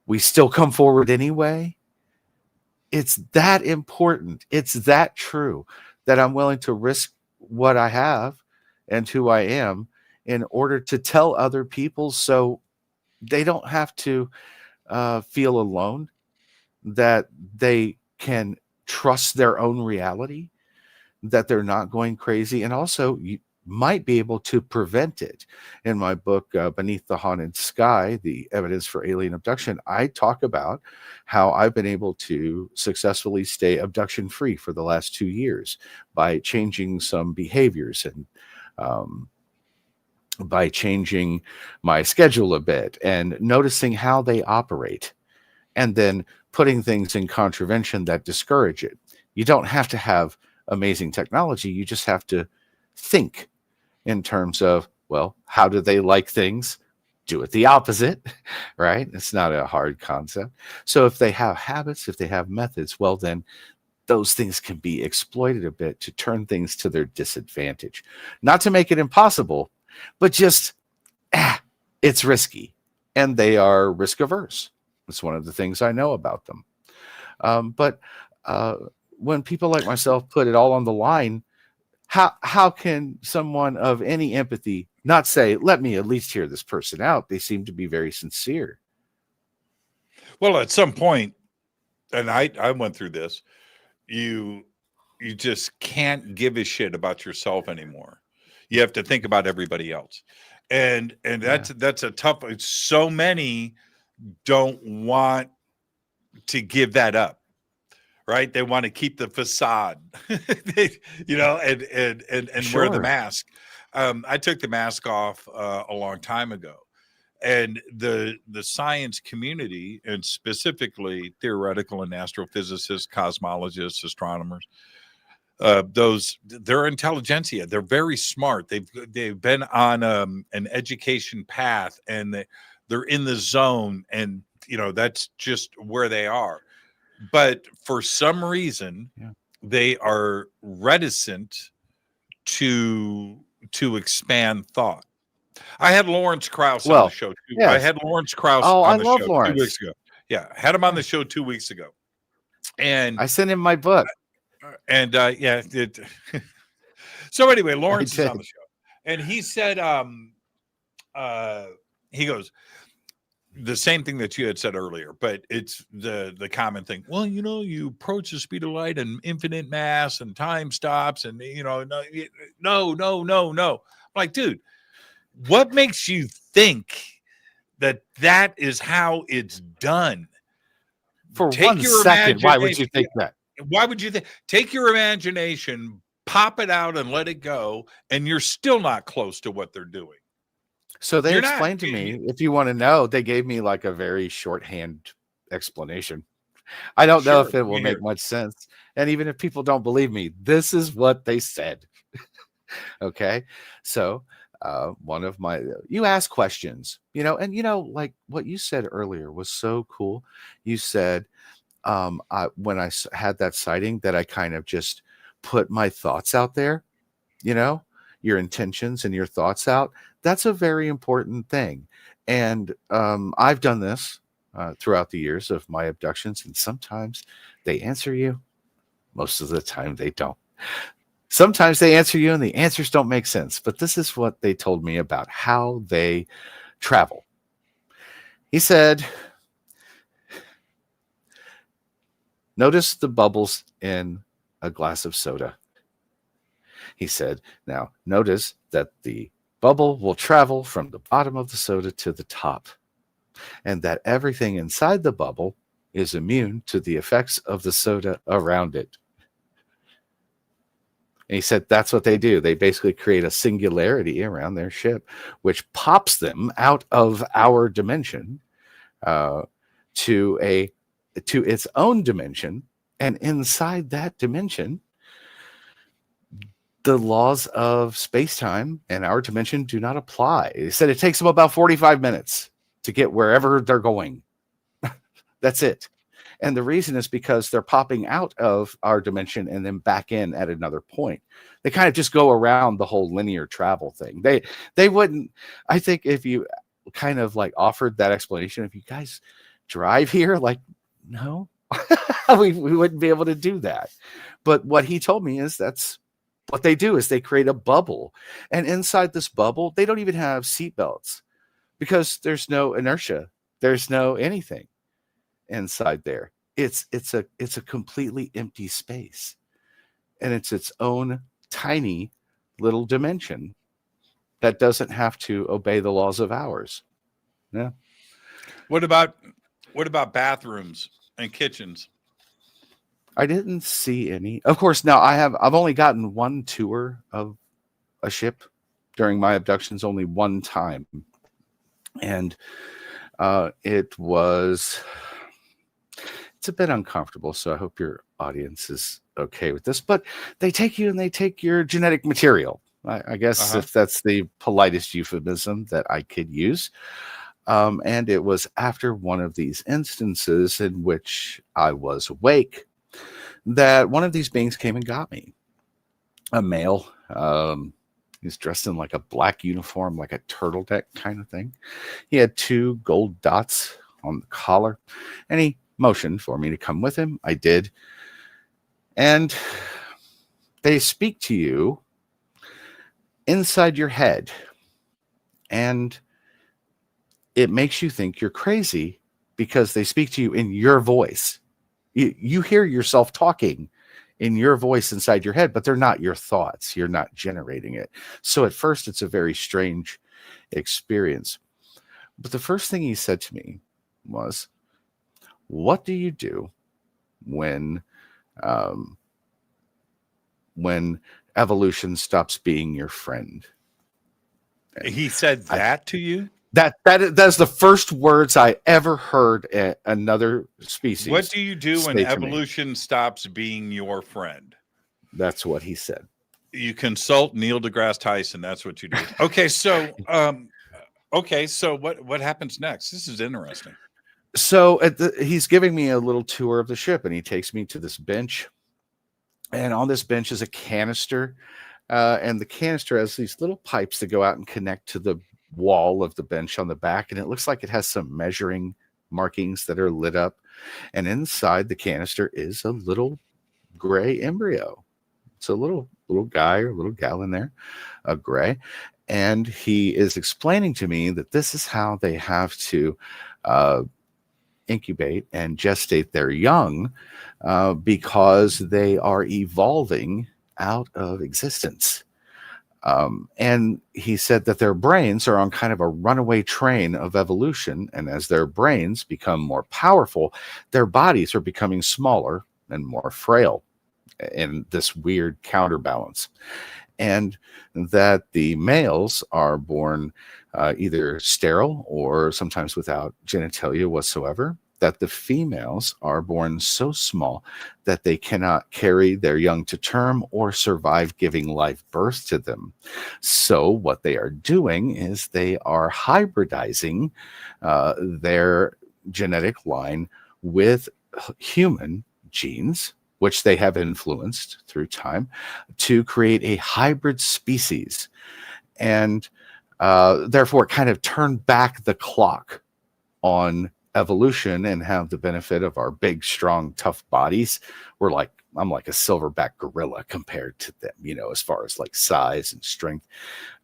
we still come forward anyway. It's that important. It's that true that I'm willing to risk what I have and who I am in order to tell other people, so they don't have to feel alone, that they can trust their own reality, that they're not going crazy, and also you might be able to prevent it. In my book, Beneath the Haunted Sky, The Evidence for Alien Abduction, I talk about how I've been able to successfully stay abduction free for the last 2 years by changing some behaviors and by changing my schedule a bit and noticing how they operate, and then putting things in contravention that discourage it. You don't have to have amazing technology. You just have to think in terms of, well, how do they like things? Do it the opposite, right? It's not a hard concept. So if they have habits, if they have methods, well, then those things can be exploited a bit to turn things to their disadvantage. Not to make it impossible, but just, it's risky. And they are risk averse. It's one of the things I know about them. But when people like myself put it all on the line, how can someone of any empathy not say, let me at least hear this person out? They seem to be very sincere. Well, at some point, and I went through this, you just can't give a shit about yourself anymore. You have to think about everybody else. And that's a tough, so many don't want to give that up. right? They want to keep the facade, you know, and wear the Sure. mask. I took the mask off a long time ago, and the science community, and specifically theoretical and astrophysicists, cosmologists, astronomers, they're intelligentsia. They're very smart. They've been on an education path, and they're in the zone, and you know that's just where they are. But for some reason, Yeah. they are reticent to expand thought. I had Lawrence Krauss on the Well, show too. I yes. had Lawrence Krauss Oh, I on the love show 2 Lawrence. weeks ago. Yeah, had him on the Yeah. show 2 weeks ago, and I sent him my book. yeah. So anyway, I Lawrence is on did. the show, and he said, he goes, the same thing that you had said earlier, but it's the common thing. Well, you know, you approach the speed of light and infinite mass and time stops, and you know, no. I'm like, dude, what makes you think that is how it's done? For Take 1 your second, why would you imagination. think that? Why would you think? Take your imagination, pop it out, and let it go, and you're still not close to what they're doing. So they You're not. explained to me, if you want to know, they gave me like a very shorthand explanation. I don't know if Sure, it will me make here. much sense. And even if people don't believe me, this is what they said. Okay. So one of my, you ask questions, you know, and you know, like what you said earlier was so cool. You said, when I had that sighting, that I kind of just put my thoughts out there, you know, your intentions and your thoughts out. That's a very important thing. And I've done this throughout the years of my abductions, and sometimes they answer you. Most of the time they don't. Sometimes they answer you and the answers don't make sense, but this is what they told me about how they travel. He said, notice the bubbles in a glass of soda. He said, now notice that the bubble will travel from the bottom of the soda to the top, and that everything inside the bubble is immune to the effects of the soda around it. And he said that's what they do. They basically create a singularity around their ship, which pops them out of our dimension to its own dimension. And inside that dimension, the laws of space-time and our dimension do not apply. He said it takes them about 45 minutes to get wherever they're going. That's it. And the reason is because they're popping out of our dimension and then back in at another point. They kind of just go around the whole linear travel thing. They wouldn't, I think if you kind of like offered that explanation, if you guys drive here, like, no, we wouldn't be able to do that. But what he told me is that's what they do, is they create a bubble. And inside this bubble, they don't even have seatbelts because there's no inertia. There's no anything inside there. It's a completely empty space, and it's its own tiny little dimension that doesn't have to obey the laws of ours. Yeah. What about bathrooms and kitchens? I didn't see any. Of course, now I've only gotten one tour of a ship during my abductions, only one time, and it's a bit uncomfortable, so I hope your audience is okay with this. But they take you and they take your genetic material. I guess if that's the politest euphemism that I could use. And it was after one of these instances in which I was awake that one of these beings came and got me. A male. He's dressed in like a black uniform, like a turtleneck kind of thing. He had 2 gold dots on the collar, and he motioned for me to come with him. I did. And they speak to you inside your head, and it makes you think you're crazy because they speak to you in your voice. You hear yourself talking in your voice inside your head, but they're not your thoughts. You're not generating it. So at first, it's a very strange experience. But the first thing he said to me was, what do you do when um, when evolution stops being your friend. He said that to you? That's the first words I ever heard another species. What do you do when say to me. evolution stops being your friend? That's what he said. You consult Neil deGrasse Tyson. That's what you do. Okay, so what happens next? This is interesting. So he's giving me a little tour of the ship, and he takes me to this bench. And on this bench is a canister, and the canister has these little pipes that go out and connect to the wall of the bench on the back, and it looks like it has some measuring markings that are lit up. And inside the canister is a little gray embryo. It's a little guy or little gal in there, a gray. And he is explaining to me that this is how they have to incubate and gestate their young, because they are evolving out of existence. And he said that their brains are on kind of a runaway train of evolution. And as their brains become more powerful, their bodies are becoming smaller and more frail in this weird counterbalance. And that the males are born either sterile or sometimes without genitalia whatsoever, that the females are born so small that they cannot carry their young to term or survive giving live birth to them. So what they are doing is they are hybridizing their genetic line with human genes, which they have influenced through time, to create a hybrid species. And therefore kind of turn back the clock on evolution and have the benefit of our big, strong, tough bodies. I'm like a silverback gorilla compared to them, as far as like size and strength.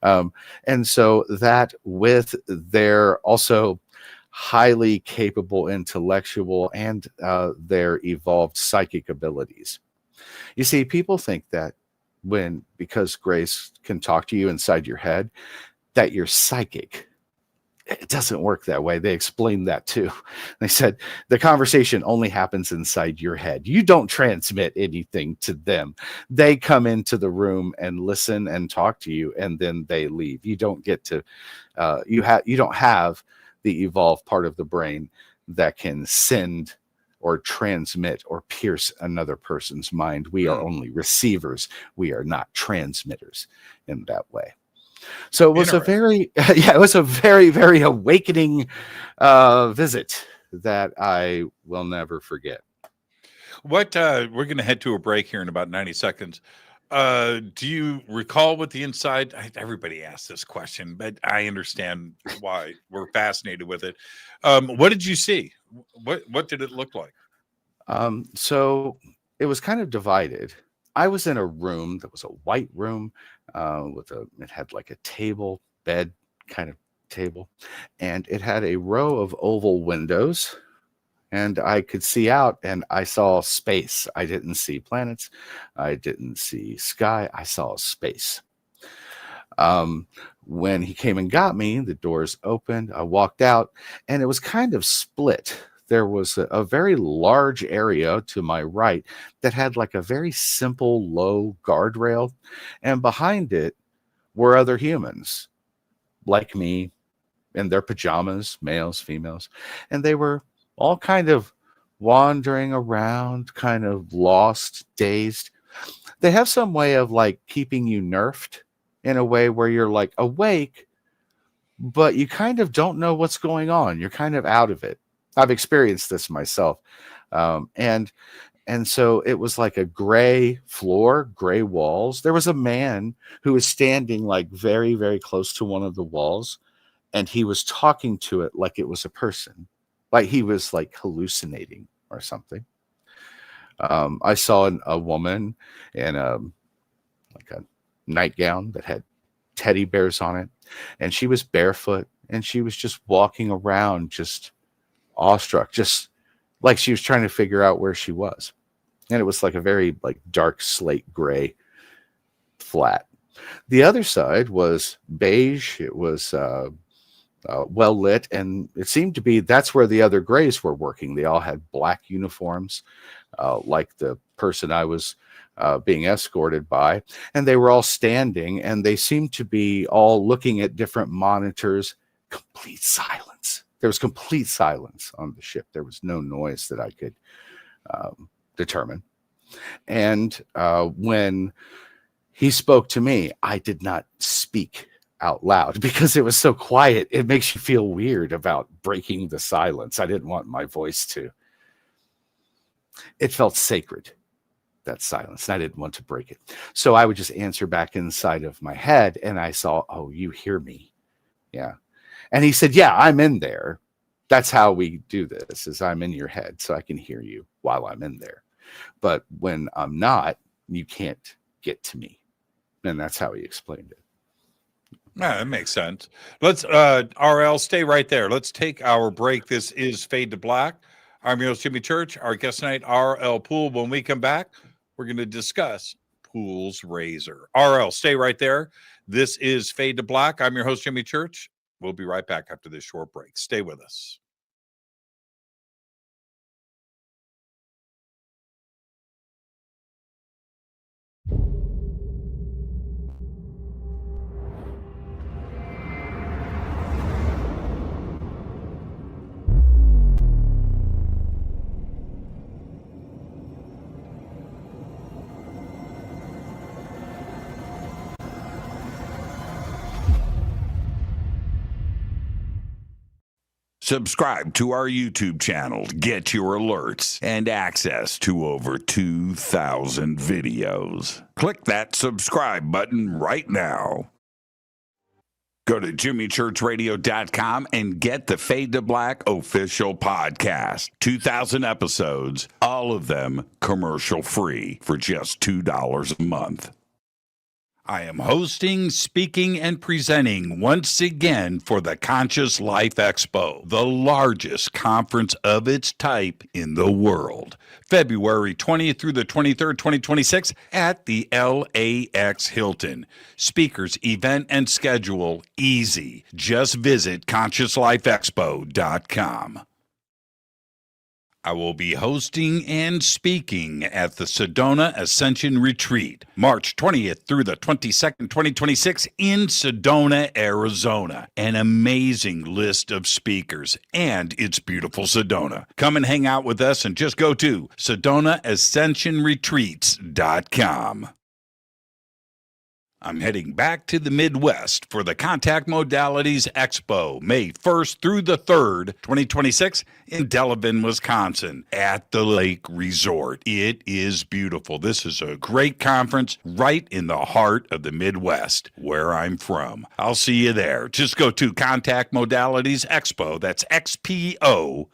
And so that with their also highly capable intellectual and their evolved psychic abilities. You see, people think that because Grace can talk to you inside your head, that you're psychic. It doesn't work that way. They explained that too. They said the conversation only happens inside your head. You don't transmit anything to them. They come into the room and listen and talk to you, and then they leave. You don't get to, you don't have the evolved part of the brain that can send or transmit or pierce another person's mind. We are only receivers. We are not transmitters in that way. So it was a very, very awakening visit that I will never forget. We're going to head to a break here in about 90 seconds. Do you recall what the inside? Everybody asks this question, but I understand why. We're fascinated with it. What did you see? What did it look like? So it was kind of divided. I was in a room that was a white room it had like a table, bed kind of table, and it had a row of oval windows, and I could see out, and I saw space. I didn't see planets. I didn't see sky. I saw space. When he came and got me, the doors opened. I walked out, and it was kind of split. There was a very large area to my right that had like a very simple low guardrail, and behind it were other humans like me in their pajamas, males, females, and they were all kind of wandering around, kind of lost, dazed. They have some way of like keeping you nerfed in a way where you're like awake, but you kind of don't know what's going on. You're kind of out of it. I've experienced this myself. And so it was like a gray floor, gray walls. There was a man who was standing like very, very close to one of the walls, and he was talking to it like it was a person, like he was like hallucinating or something. I saw a woman in like a nightgown that had teddy bears on it, and she was barefoot, and she was just walking around, just awestruck, just like she was trying to figure out where she was. And it was like a very like dark slate gray flat. The other side was beige. It was well lit, and it seemed to be that's where the other grays were working. They all had black uniforms. like the person I was being escorted by. And they were all standing, and they seemed to be all looking at different monitors. Complete silence. There was complete silence on the ship. There was no noise that I could determine. And when he spoke to me, I did not speak out loud because it was so quiet. It makes you feel weird about breaking the silence. I didn't want my voice to. It felt sacred, that silence, and I didn't want to break it. So I would just answer back inside of my head, and I saw, oh, you hear me? Yeah. And he said, yeah, I'm in there. That's how we do this, is I'm in your head, so I can hear you while I'm in there. But when I'm not, you can't get to me. And that's how he explained it. Yeah, that makes sense. Let's, RL, stay right there. Let's take our break. This is Fade to Black. I'm your host, Jimmy Church. Our guest tonight, RL Poole. When we come back, we're going to discuss Poole's razor. RL, stay right there. This is Fade to Black. I'm your host, Jimmy Church. We'll be right back after this short break. Stay with us. Subscribe to our YouTube channel to get your alerts and access to over 2,000 videos. Click that subscribe button right now. Go to jimmychurchradio.com and get the Fade to Black official podcast. 2,000 episodes, all of them commercial free for just $2 a month. I am hosting, speaking, and presenting once again for the Conscious Life Expo, the largest conference of its type in the world. February 20th through the 23rd, 2026 at the LAX Hilton. Speakers, event, and schedule easy. Just visit consciouslifeexpo.com. I will be hosting and speaking at the Sedona Ascension Retreat, March 20th through the 22nd, 2026 in Sedona, Arizona. An amazing list of speakers, and it's beautiful Sedona. Come and hang out with us and just go to SedonaAscensionRetreats.com. I'm heading back to the Midwest for the Contact Modalities Expo, May 1st through the 3rd, 2026, in Delavan, Wisconsin, at the Lake Resort. It is beautiful. This is a great conference right in the heart of the Midwest, where I'm from. I'll see you there. Just go to Contact Modalities Expo, that's XPO.com.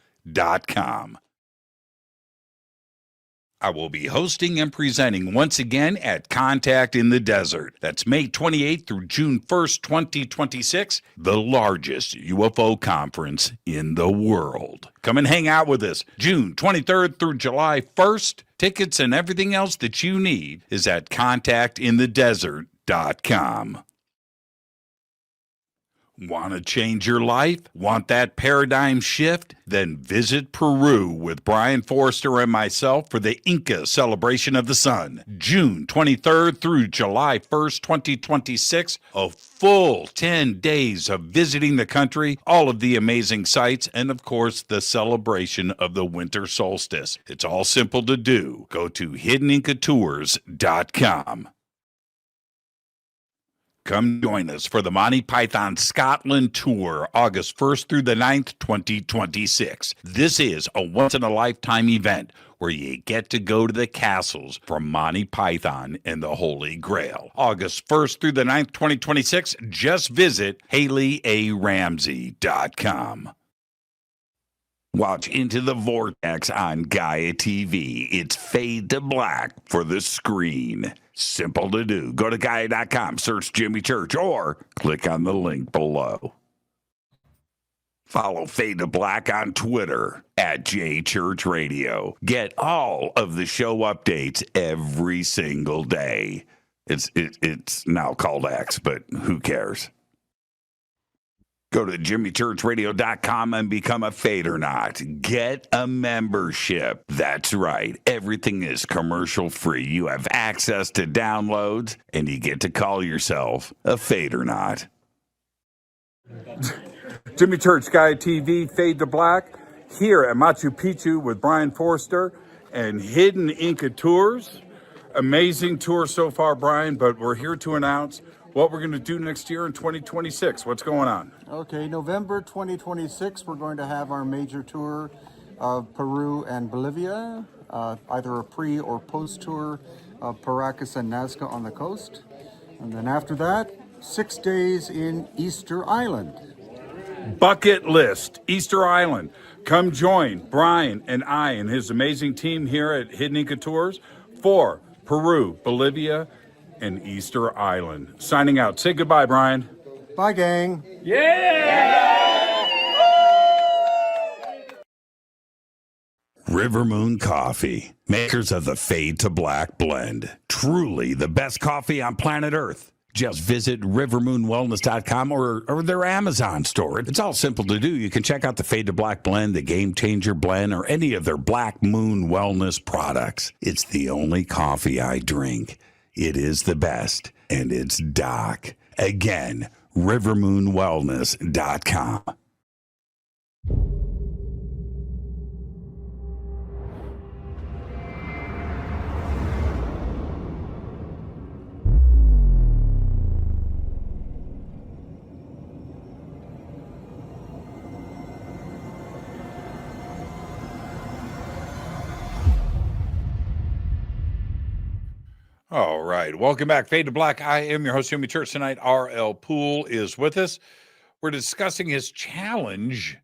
I will be hosting and presenting once again at Contact in the Desert. That's May 28th through June 1st, 2026, the largest UFO conference in the world. Come and hang out with us June 23rd through July 1st. Tickets and everything else that you need is at contactinthedesert.com. Want to change your life? Want that paradigm shift? Then visit Peru with Brian Forrester and myself for the Inca Celebration of the Sun, June 23rd through July 1st, 2026. A full 10 days of visiting the country, all of the amazing sights, and of course, the celebration of the winter solstice. It's all simple to do. Go to hiddenincatours.com. Come join us for the Monty Python Scotland Tour, August 1st through the 9th, 2026. This is a once-in-a-lifetime event where you get to go to the castles from Monty Python and the Holy Grail. August 1st through the 9th, 2026. Just visit HaleyARamsey.com. Watch Into the Vortex on Gaia TV. It's Fade to Black for the screen. Simple to do. Go to Gaia.com, search Jimmy Church, or click on the link below. Follow Fade to Black on Twitter at JChurchRadio. Get all of the show updates every single day. It's now called X, but who cares? Go to jimmychurchradio.com and become a Fadernaut. Get a membership. That's right. Everything is commercial free. You have access to downloads, and you get to call yourself a Fadernaut. Jimmy Church Guy TV, Fade to Black, here at Machu Picchu with Brian Forster and Hidden Inca Tours. Amazing tour so far, Brian, but we're here to announce what we're going to do next year in 2026. What's going on? Okay, November 2026, we're going to have our major tour of Peru and Bolivia, either a pre or post tour of Paracas and Nazca on the coast. And then after that, 6 days in Easter Island. Bucket list, Easter Island. Come join Brian and I and his amazing team here at Hidden Inca Tours for Peru, Bolivia, and Easter Island. Signing out. Say goodbye, Brian. Bye, gang. River Moon Coffee, makers of the Fade to Black blend. Truly the best coffee on planet Earth. Just visit rivermoonwellness.com or their Amazon store. It's all simple to do. You can check out the Fade to Black blend, the Game Changer blend, or any of their Black Moon Wellness products. It's the only coffee I drink. It is the best, and it's Doc. Again, rivermoonwellness.com. All right. Welcome back. Fade to Black. I am your host, Jimmy Church. Tonight, R.L. Poole is with us. We're discussing his challenge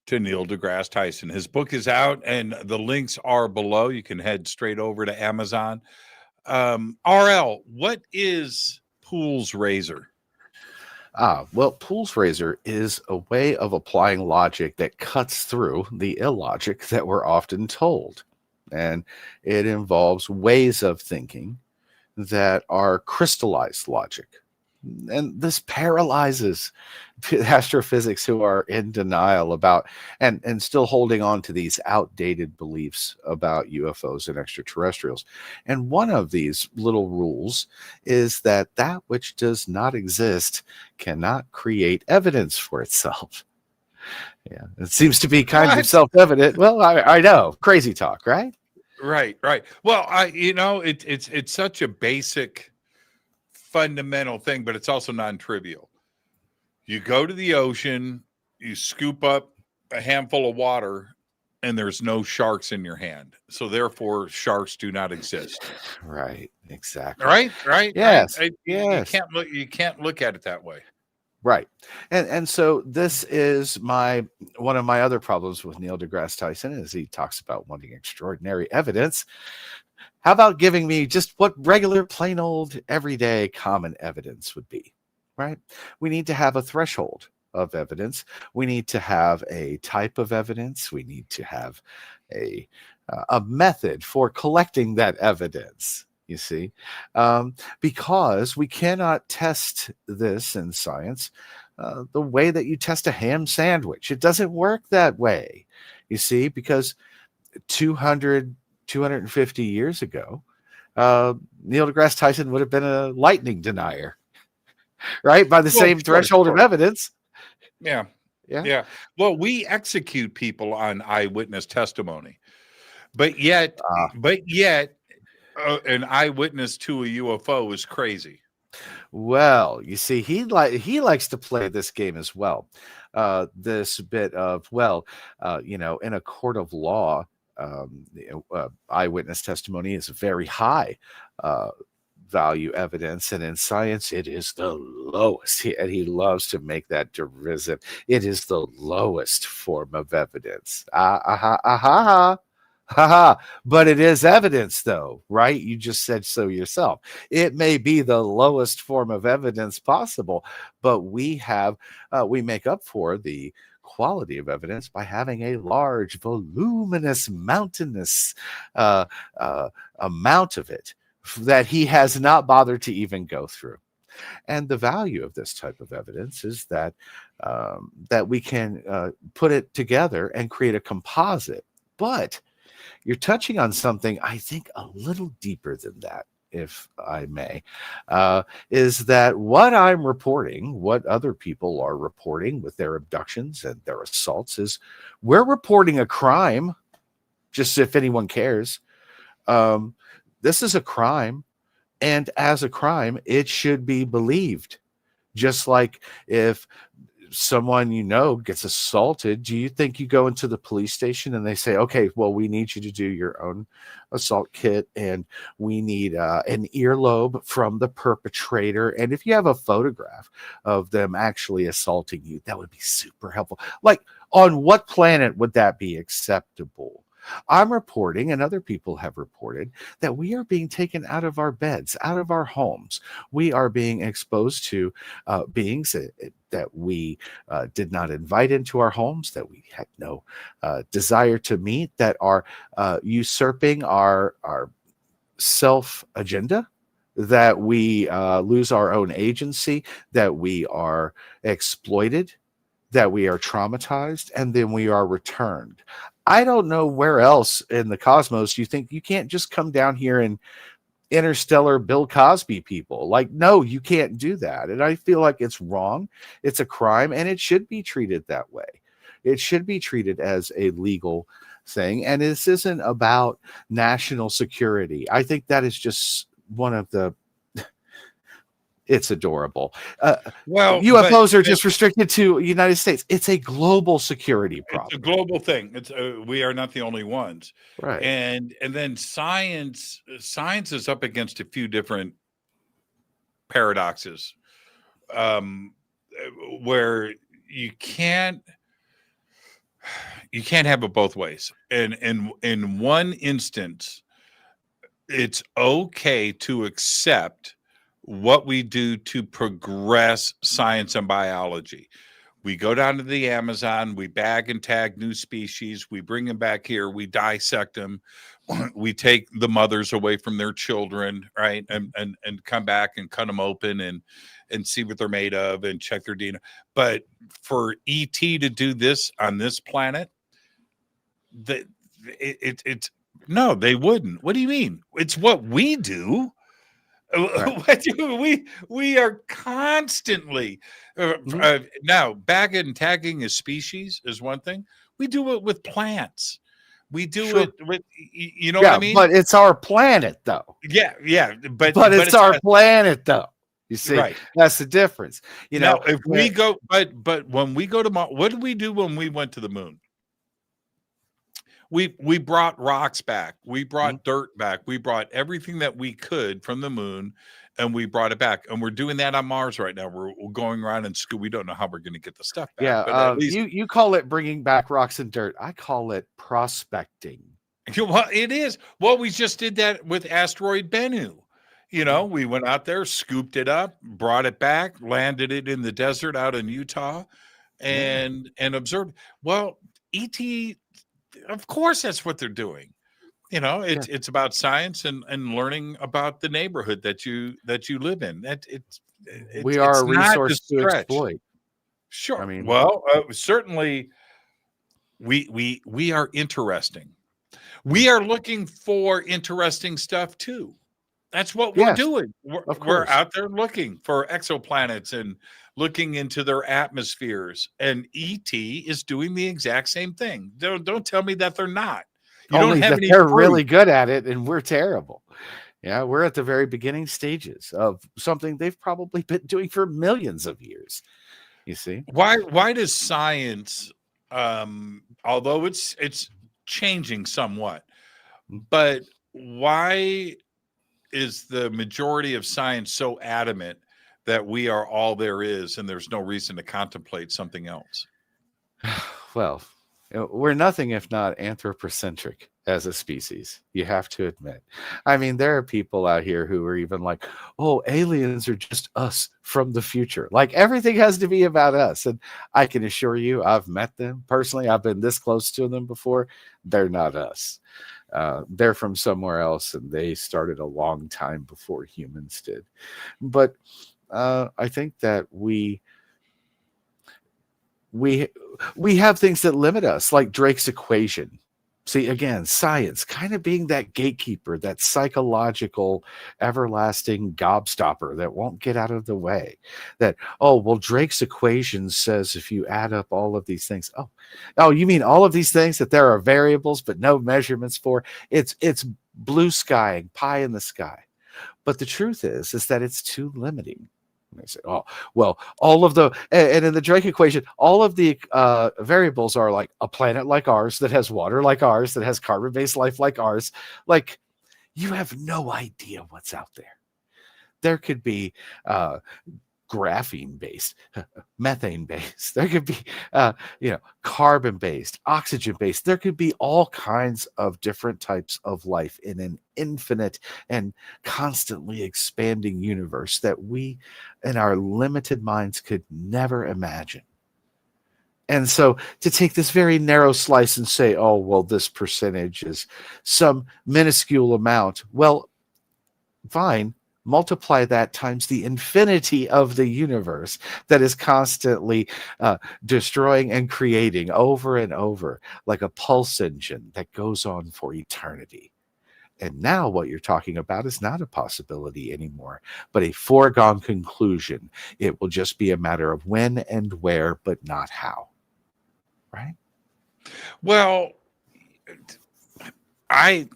to Neil deGrasse Tyson. His book is out, and the links are below. You can head straight over to Amazon. R.L., what is Poole's razor? Well, Poole's razor is a way of applying logic that cuts through the illogic that we're often told. And it involves ways of thinking that are crystallized logic. And this paralyzes astrophysics who are in denial about and still holding on to these outdated beliefs about UFOs and extraterrestrials. And one of these little rules is that which does not exist cannot create evidence for itself. Yeah, it seems to be kind of self-evident. Well, I know, crazy talk, right? Right. Well, it's such a basic, fundamental thing, but it's also non-trivial. You go to the ocean, you scoop up a handful of water, and there's no sharks in your hand. So therefore, sharks do not exist. Right. Exactly. Right. Yes. Yes. You can't look at it that way. Right. And so this is one of my other problems with Neil deGrasse Tyson is he talks about wanting extraordinary evidence. How about giving me just what regular, plain old, everyday, common evidence would be, right? We need to have a threshold of evidence. We need to have a type of evidence. We need to have a method for collecting that evidence. You see, because we cannot test this in science the way that you test a ham sandwich. It doesn't work that way, you see, because 250 years ago, Neil deGrasse Tyson would have been a lightning denier, right? By the same threshold of evidence. Yeah. Well, we execute people on eyewitness testimony, but yet, an eyewitness to a UFO is crazy. Well, you see, he likes to play this game as well. This bit of, in a court of law, eyewitness testimony is very high value evidence, and in science, it is the lowest. And he loves to make that derisive. It is the lowest form of evidence. But it is evidence, though, right? You just said so yourself. It may be the lowest form of evidence possible, but we make up for the quality of evidence by having a large, voluminous, mountainous amount of it that he has not bothered to even go through. And the value of this type of evidence is that that we can put it together and create a composite. But you're touching on something I think a little deeper than that, if I may, is that what I'm reporting, what other people are reporting with their abductions and their assaults, is we're reporting a crime, just if anyone cares. This is a crime, and as a crime, it should be believed. Just like if someone gets assaulted, do you think you go into the police station and they say, okay, well, we need you to do your own assault kit, and we need an earlobe from the perpetrator, and if you have a photograph of them actually assaulting you, that would be super helpful. Like, on what planet would that be acceptable? I'm reporting, and other people have reported, that we are being taken out of our beds, out of our homes. We are being exposed to beings that we did not invite into our homes, that we had no desire to meet, that are usurping our self agenda, that we lose our own agency, that we are exploited, that we are traumatized, and then we are returned. I don't know where else in the cosmos you think you can't just come down here and interstellar Bill Cosby people. Like, no, you can't do that. And I feel like it's wrong. It's a crime, and it should be treated that way. It should be treated as a legal thing. And this isn't about national security. I think that is just one of the it's adorable. Well, UFOs are just restricted to United States. It's a global security problem. It's a global thing. It's we are not the only ones, Right. And then science is up against a few different paradoxes, where you can't have it both ways. And in one instance, it's okay to accept what we do to progress science and biology. We go down to the Amazon, we bag and tag new species, we bring them back here, we dissect them, we take the mothers away from their children, right? And come back and cut them open and see what they're made of and check their DNA. But for ET to do this on this planet, it's no, they wouldn't. What do you mean? It's what we do. Right. We are constantly now bagging and tagging a species is one thing. We do it with plants. We do it with what I mean? But it's our planet, though. Yeah. But it's our planet, though. You see, right. That's the difference. Now, if we go, but when we go to Mars, what did we do when we went to the moon? We brought rocks back. We brought dirt back. We brought everything that we could from the moon, and we brought it back. And we're doing that on Mars right now. We're going around in school. We don't know how we're going to get the stuff back. Yeah, but at least, you call it bringing back rocks and dirt. I call it prospecting. Well, it is. Well, we just did that with asteroid Bennu. We went out there, scooped it up, brought it back, landed it in the desert out in Utah, and observed. Well, ET. Of course, that's what they're doing. It's about science and learning about the neighborhood that you live in. We are a resource to exploit. Sure. I mean, well, certainly, we are interesting. We are looking for interesting stuff too. That's what we're doing. We're out there looking for exoplanets and looking into their atmospheres, and ET is doing the exact same thing. Don't tell me that they're not. Only that they're really good at it, and we're terrible. Yeah, we're at the very beginning stages of something they've probably been doing for millions of years. You see, why does science, although it's changing somewhat, but why is the majority of science so adamant that we are all there is and there's no reason to contemplate something else? Well, we're nothing if not anthropocentric as a species. You have to admit. I mean, there are people out here who are even like, oh, aliens are just us from the future. Like, everything has to be about us. And I can assure you, I've met them personally. I've been this close to them before. They're not us. They're from somewhere else, and they started a long time before humans did. But I think that we have things that limit us, like Drake's equation. See, again, science kind of being that gatekeeper, that psychological, everlasting gobstopper that won't get out of the way. That, oh, well, Drake's equation says if you add up all of these things, oh, you mean all of these things that there are variables but no measurements for? It's blue skying, pie in the sky. But the truth is that it's too limiting. And they say, oh, well, all of the, and in the Drake equation, all of the variables are like a planet like ours that has water like ours, that has carbon-based life like ours. Like, you have no idea what's out there. There could be graphene-based, methane-based. There could be, carbon-based, oxygen-based. There could be all kinds of different types of life in an infinite and constantly expanding universe that we, in our limited minds, could never imagine. And so to take this very narrow slice and say, oh, well, this percentage is some minuscule amount. Well, fine. Multiply that times the infinity of the universe that is constantly destroying and creating over and over, like a pulse engine that goes on for eternity. And now what you're talking about is not a possibility anymore, but a foregone conclusion. It will just be a matter of when and where, but not how. Right? Well, I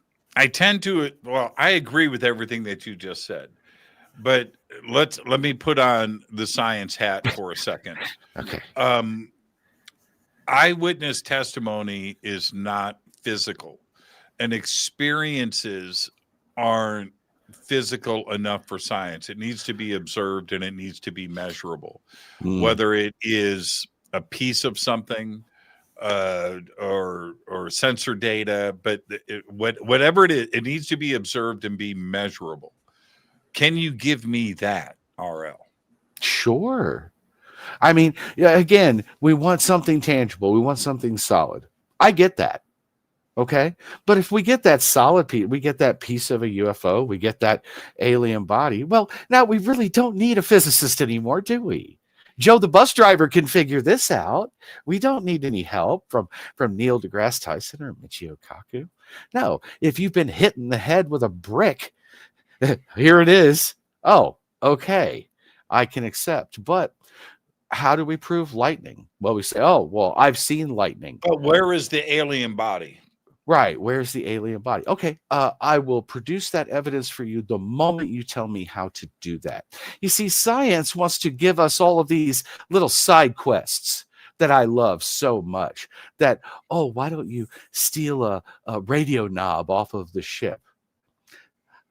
tend to, I agree with everything that you just said. But let me put on the science hat for a second. Okay. Eyewitness testimony is not physical, and experiences aren't physical enough for science. It needs to be observed and it needs to be measurable, whether it is a piece of something or sensor data, but whatever it is, it needs to be observed and be measurable. Can you give me that, RL? Sure. I mean, again, we want something tangible. We want something solid. I get that. Okay. But if we get that solid piece, we get that piece of a UFO, we get that alien body. Well, now we really don't need a physicist anymore, do we? Joe, the bus driver, can figure this out. We don't need any help from Neil deGrasse Tyson or Michio Kaku. No, if you've been hit in the head with a brick, here it is. Oh, okay. I can accept. But how do we prove lightning? Well, we say, oh, well, I've seen lightning. But where is the alien body? Right. Where's the alien body? Okay. I will produce that evidence for you the moment you tell me how to do that. You see, science wants to give us all of these little side quests that I love so much that, oh, why don't you steal a radio knob off of the ship?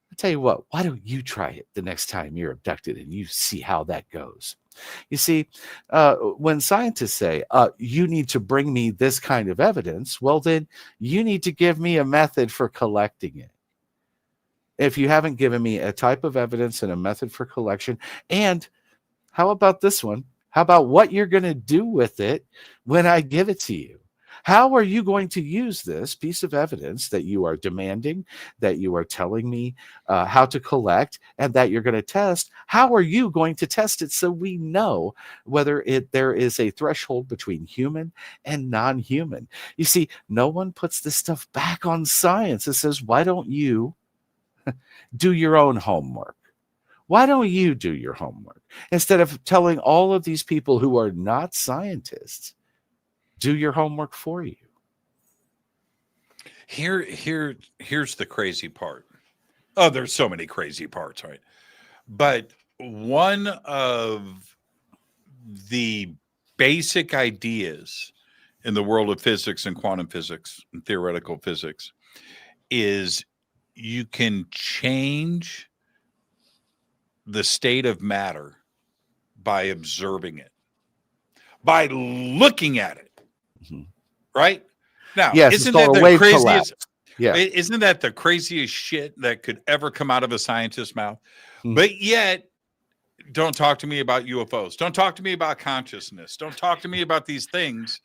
I'll tell you what, why don't you try it the next time you're abducted and you see how that goes? You see, when scientists say, you need to bring me this kind of evidence, well, then you need to give me a method for collecting it. If you haven't given me a type of evidence and a method for collection, and how about this one? How about what you're going to do with it when I give it to you? How are you going to use this piece of evidence that you are demanding, that you are telling me how to collect, and that you're going to test? How are you going to test it so we know whether there is a threshold between human and non-human? You see, no one puts this stuff back on science. It says, why don't you do your own homework? Why don't you do your homework? Instead of telling all of these people who are not scientists, do your homework for you. Here's the crazy part. Oh, there's so many crazy parts, right? But one of the basic ideas in the world of physics and quantum physics and theoretical physics is you can change the state of matter by observing it, by looking at it. Mm-hmm. Right now, yes, isn't that the craziest? Collapse. Yeah, isn't that the craziest shit that could ever come out of a scientist's mouth? Mm-hmm. But yet, don't talk to me about UFOs. Don't talk to me about consciousness. Don't talk to me about these things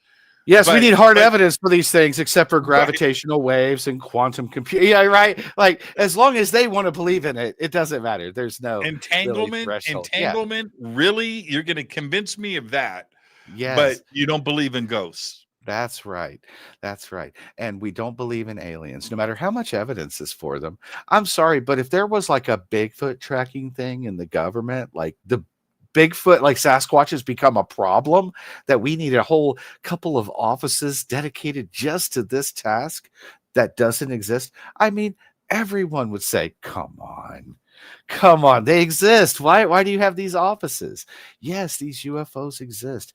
Yes, we need hard but evidence for these things, except for gravitational waves and quantum computing. Yeah, right. Like as long as they want to believe in it, it doesn't matter. There's no really threshold. Yeah. entanglement. Really, you're going to convince me of that, but Yes. you don't believe in ghosts. That's right. That's right. And we don't believe in aliens, no matter how much evidence is for them. I'm sorry, but if there was like a Bigfoot tracking thing in the government, like the Bigfoot, like Sasquatch has become a problem that we need a whole couple of offices dedicated just to this task that doesn't exist. I mean, everyone would say, come on. Come on, they exist. Why do you have these offices? Yes, these UFOs exist.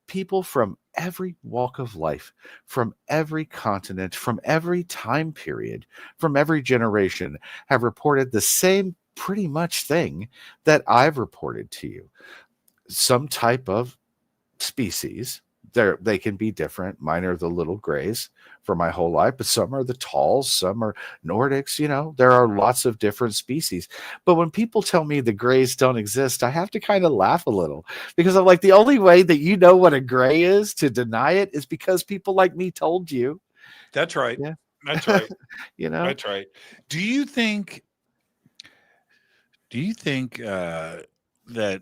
People from every walk of life, from every continent, from every time period, from every generation have reported the same pretty much thing that I've reported to you. Some type of species. They can be different. Mine are the little grays for my whole life, but some are the talls, some are Nordics. There are lots of different species. But when people tell me the grays don't exist, I have to kind of laugh a little because I'm like, the only way that you know what a gray is to deny it is because people like me told you. That's right. Yeah. That's right. That's right. Do you think that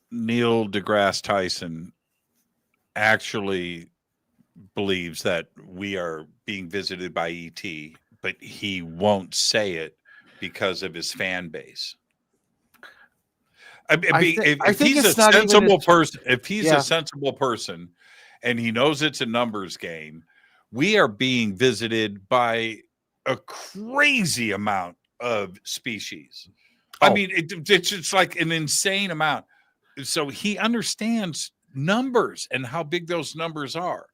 Neil deGrasse Tyson actually believes that we are being visited by ET, but he won't say it because of his fan base? If he's a sensible person and he knows it's a numbers game, we are being visited by a crazy amount of species. I mean, it's just like an insane amount. So he understands numbers and how big those numbers are.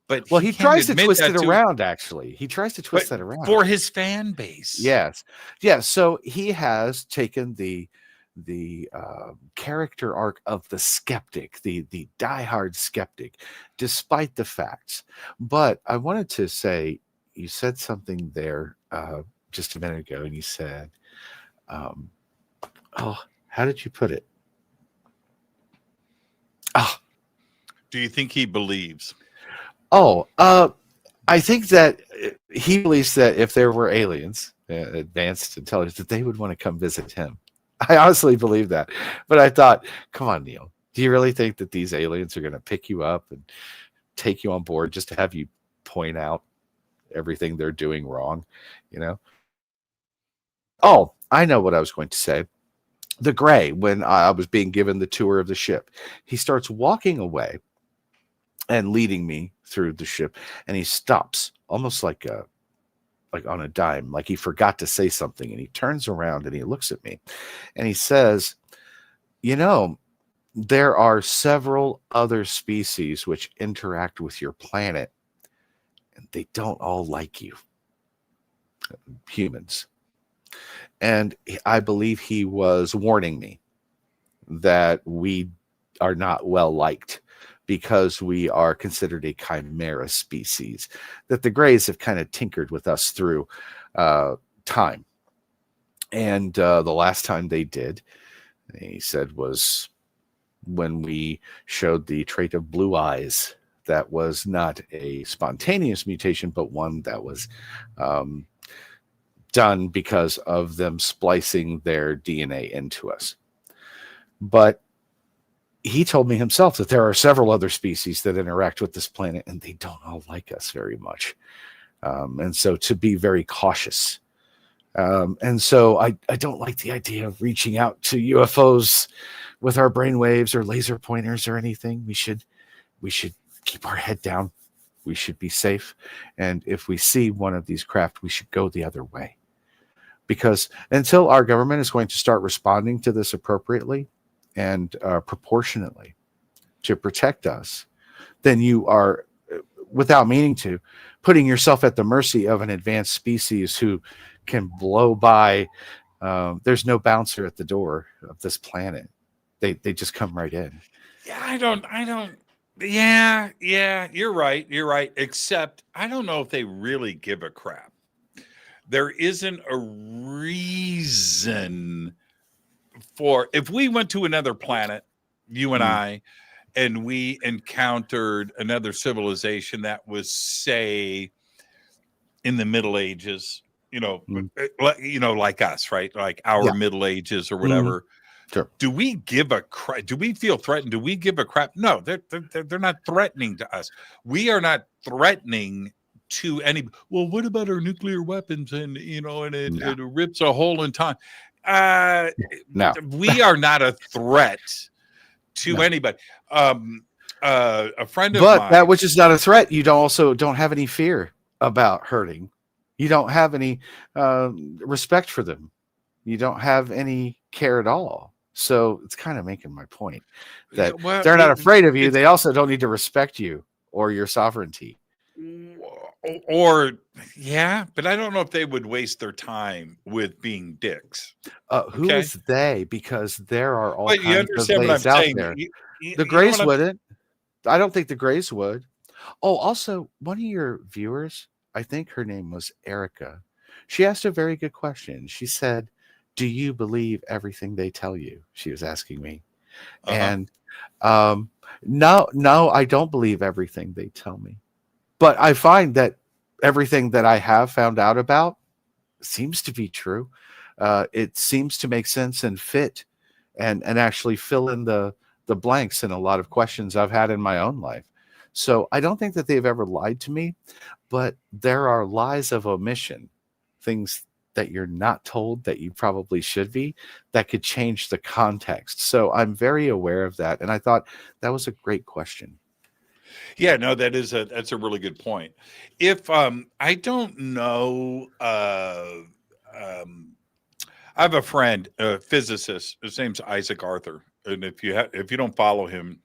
But he tries to twist it around, actually. He tries to twist that around. For his fan base. Yes. Yeah. So he has taken the character arc of the skeptic, the diehard skeptic, despite the facts. But I wanted to say, you said something there just a minute ago, and you said, how did you put it? Do you think he believes? I think that he believes that if there were aliens, advanced intelligence, that they would want to come visit him. I honestly believe that. But I thought, come on, Neil, do you really think that these aliens are going to pick you up and take you on board just to have you point out everything they're doing wrong? I know what I was going to say. The gray, when I was being given the tour of the ship, he starts walking away and leading me through the ship, and he stops almost like on a dime, like he forgot to say something, and he turns around and he looks at me and he says, there are several other species which interact with your planet, and they don't all like you, humans. And I believe he was warning me that we are not well liked because we are considered a chimera species, that the grays have kind of tinkered with us through time. And the last time they did, he said, was when we showed the trait of blue eyes. That was not a spontaneous mutation, but one that was done because of them splicing their DNA into us. But he told me himself that there are several other species that interact with this planet, and they don't all like us very much. And so to be very cautious. And so I don't like the idea of reaching out to UFOs with our brainwaves or laser pointers or anything. We should keep our head down. We should be safe. And if we see one of these craft, we should go the other way. Because until our government is going to start responding to this appropriately and proportionately to protect us, then you are, without meaning to, putting yourself at the mercy of an advanced species who can blow by. There's no bouncer at the door of this planet. They just come right in. Yeah, I don't. Yeah, you're right. Except I don't know if they really give a crap. There isn't a reason for, if we went to another planet, you and I, and we encountered another civilization that was, say, in the Middle Ages, like us, right? Like our Yeah. Middle Ages or whatever. Sure. Do we give a crap? Do we feel threatened? Do we give a crap? No, they're not threatening to us. We are not threatening to any. Well, what about our nuclear weapons? And it rips a hole in time. No, we are not a threat to anybody. A friend of mine. But that which is not a threat, you don't have any fear about hurting. You don't have any respect for them. You don't have any care at all. So it's kind of making my point that they're not afraid of you. They also don't need to respect you or your sovereignty. But I don't know if they would waste their time with being dicks. Who is they? Because there are all kinds you understand of what I'm ways out saying? there. The Greys wouldn't. I don't think the Greys would. Oh, also, one of your viewers, I think her name was Erica. She asked a very good question. She said, "Do you believe everything they tell you?" She was asking me. And no, I don't believe everything they tell me. But I find that everything that I have found out about seems to be true. It seems to make sense and fit and actually fill in the blanks in a lot of questions I've had in my own life. So I don't think that they've ever lied to me, but there are lies of omission, things that you're not told that you probably should be, that could change the context. So I'm very aware of that. And I thought that was a great question. Yeah, no, that's a really good point. If I don't know, I have a friend, a physicist. His name's Isaac Arthur, and if you don't follow him,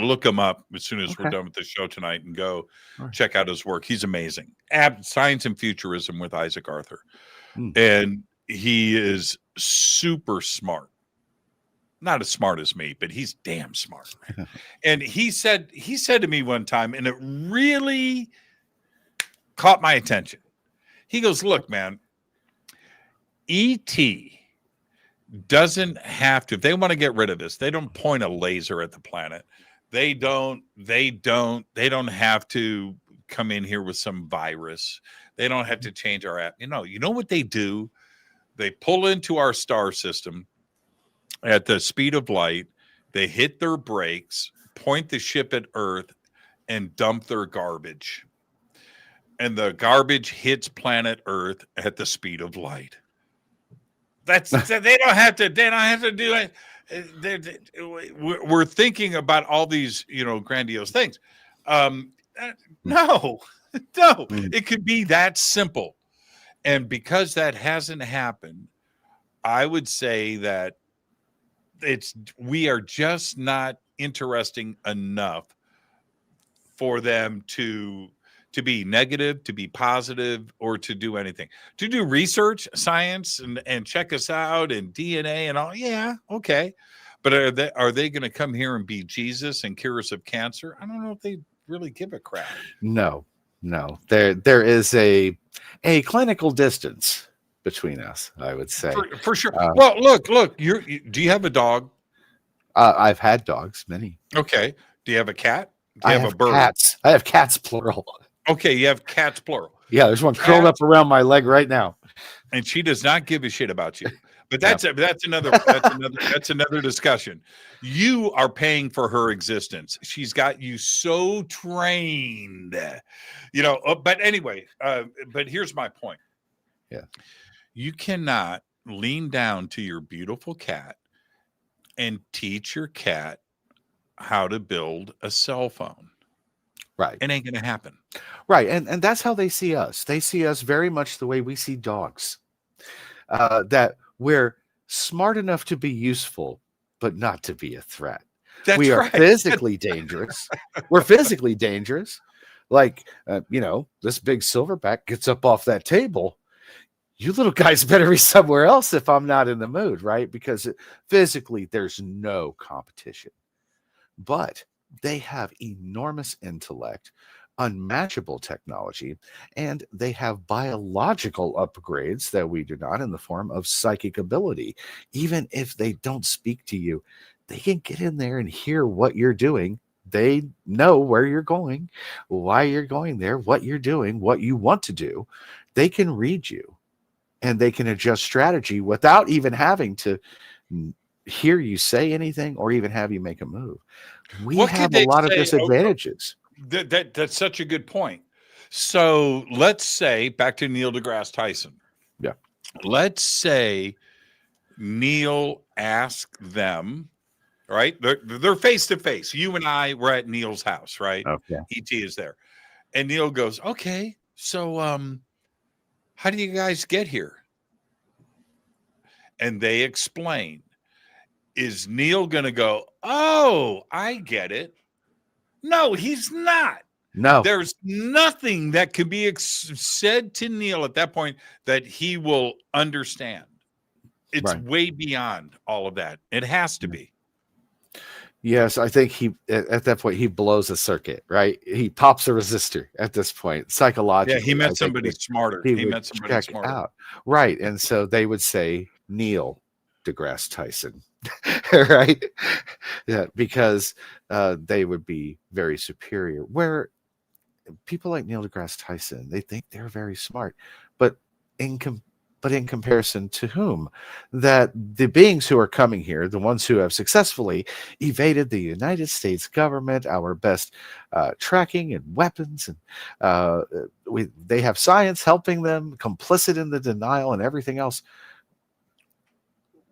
look him up as soon as we're done with the show tonight, and go check out his work. He's amazing. Science and Futurism with Isaac Arthur, and he is super smart. Not as smart as me, but he's damn smart. And he said to me one time, and it really caught my attention. He goes, "Look, man, E.T. doesn't have to, if they want to get rid of this, they don't point a laser at the planet. They don't have to come in here with some virus. They don't have to change our app. You know what they do? They pull into our star system at the speed of light. They hit their brakes, point the ship at Earth, and dump their garbage. And the garbage hits planet Earth at the speed of light. They don't have to do it. We're thinking about all these, grandiose things. No, it could be that simple. And because that hasn't happened, I would say that we are just not interesting enough for them to be negative, to be positive, or to do anything. To do research, science, and check us out, and DNA and all. Yeah, okay. But are they going to come here and be Jesus and cure us of cancer? I don't know if they really give a crap. No. There is a clinical distance between us, I would say. For sure. Well, look. Do you have a dog? I've had dogs, many. Okay. Do you have a cat? Do you have a bird? Cats. I have cats, plural. Okay, you have cats, plural. Yeah, there's one curled up around my leg right now, and she does not give a shit about you. But that's another discussion. You are paying for her existence. She's got you so trained, But anyway, but here's my point. Yeah, you cannot lean down to your beautiful cat and teach your cat how to build a cell phone. Right. It ain't going to happen. Right. And that's how they see us. They see us very much the way we see dogs. That we're smart enough to be useful, but not to be a threat. We are physically dangerous. We're physically dangerous. Like, this big silverback gets up off that table. You little guys better be somewhere else if I'm not in the mood, right? Because physically there's no competition. But they have enormous intellect, unmatchable technology, and they have biological upgrades that we do not, in the form of psychic ability. Even if they don't speak to you, they can get in there and hear what you're doing. They know where you're going, why you're going there, what you're doing, what you want to do. They can read you, and they can adjust strategy without even having to hear you say anything or even have you make a move. We What have could a they lot of say? disadvantages. That's such a good point. So let's say, back to Neil deGrasse Tyson. Yeah. Let's say Neil asked them, right? They're face to face. You and I were at Neil's house, right? Okay. ET is there. And Neil goes, okay, so how do you guys get here? And they explain. Is Neil going to go, oh, I get it? No, he's not. No. There's nothing that can be said to Neil at that point that he will understand. It's Right. way beyond all of that. It has to be. Yes, I think he at that point he blows a circuit, right? He pops a resistor at this point. Psychologically, Yeah, he I met think somebody that smarter. he He would met somebody check smarter. out. Right. And so they would say Neil deGrasse Tyson. Right? Yeah, because they would be very superior. Where people like Neil deGrasse Tyson, they think they're very smart, but in comparison to whom? That the beings who are coming here, the ones who have successfully evaded the United States government, our best tracking and weapons, and they have science helping them, complicit in the denial and everything else.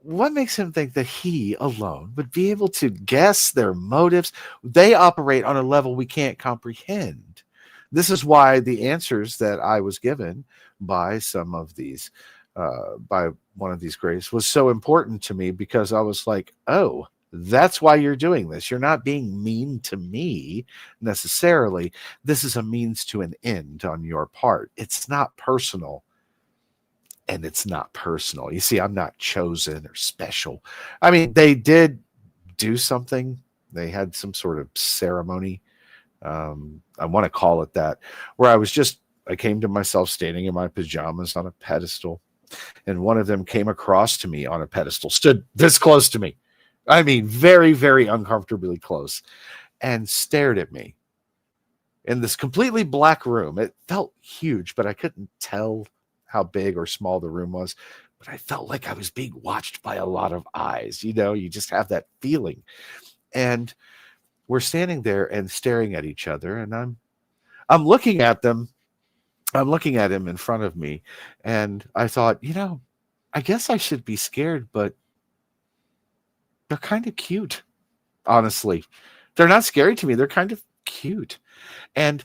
What makes him think that he alone would be able to guess their motives? They operate on a level we can't comprehend. This is why the answers that I was given by some of these, by one of these greats, was so important to me, because I was like, oh, that's why you're doing this. You're not being mean to me necessarily. This is a means to an end on your part. It's not personal. And it's not personal. You see, I'm not chosen or special. I mean, they did do something. They had some sort of ceremony. I want to call it that, where I came to myself standing in my pajamas on a pedestal, and one of them came across to me on a pedestal, stood this close to me. I mean, very, very uncomfortably close, and stared at me in this completely black room. It felt huge, but I couldn't tell how big or small the room was, but I felt like I was being watched by a lot of eyes. You know, you just have that feeling. And we're standing there and staring at each other, and I'm looking at them. I'm looking at him in front of me, and I thought, I guess I should be scared, but they're kind of cute. Honestly, they're not scary to me. They're kind of cute. And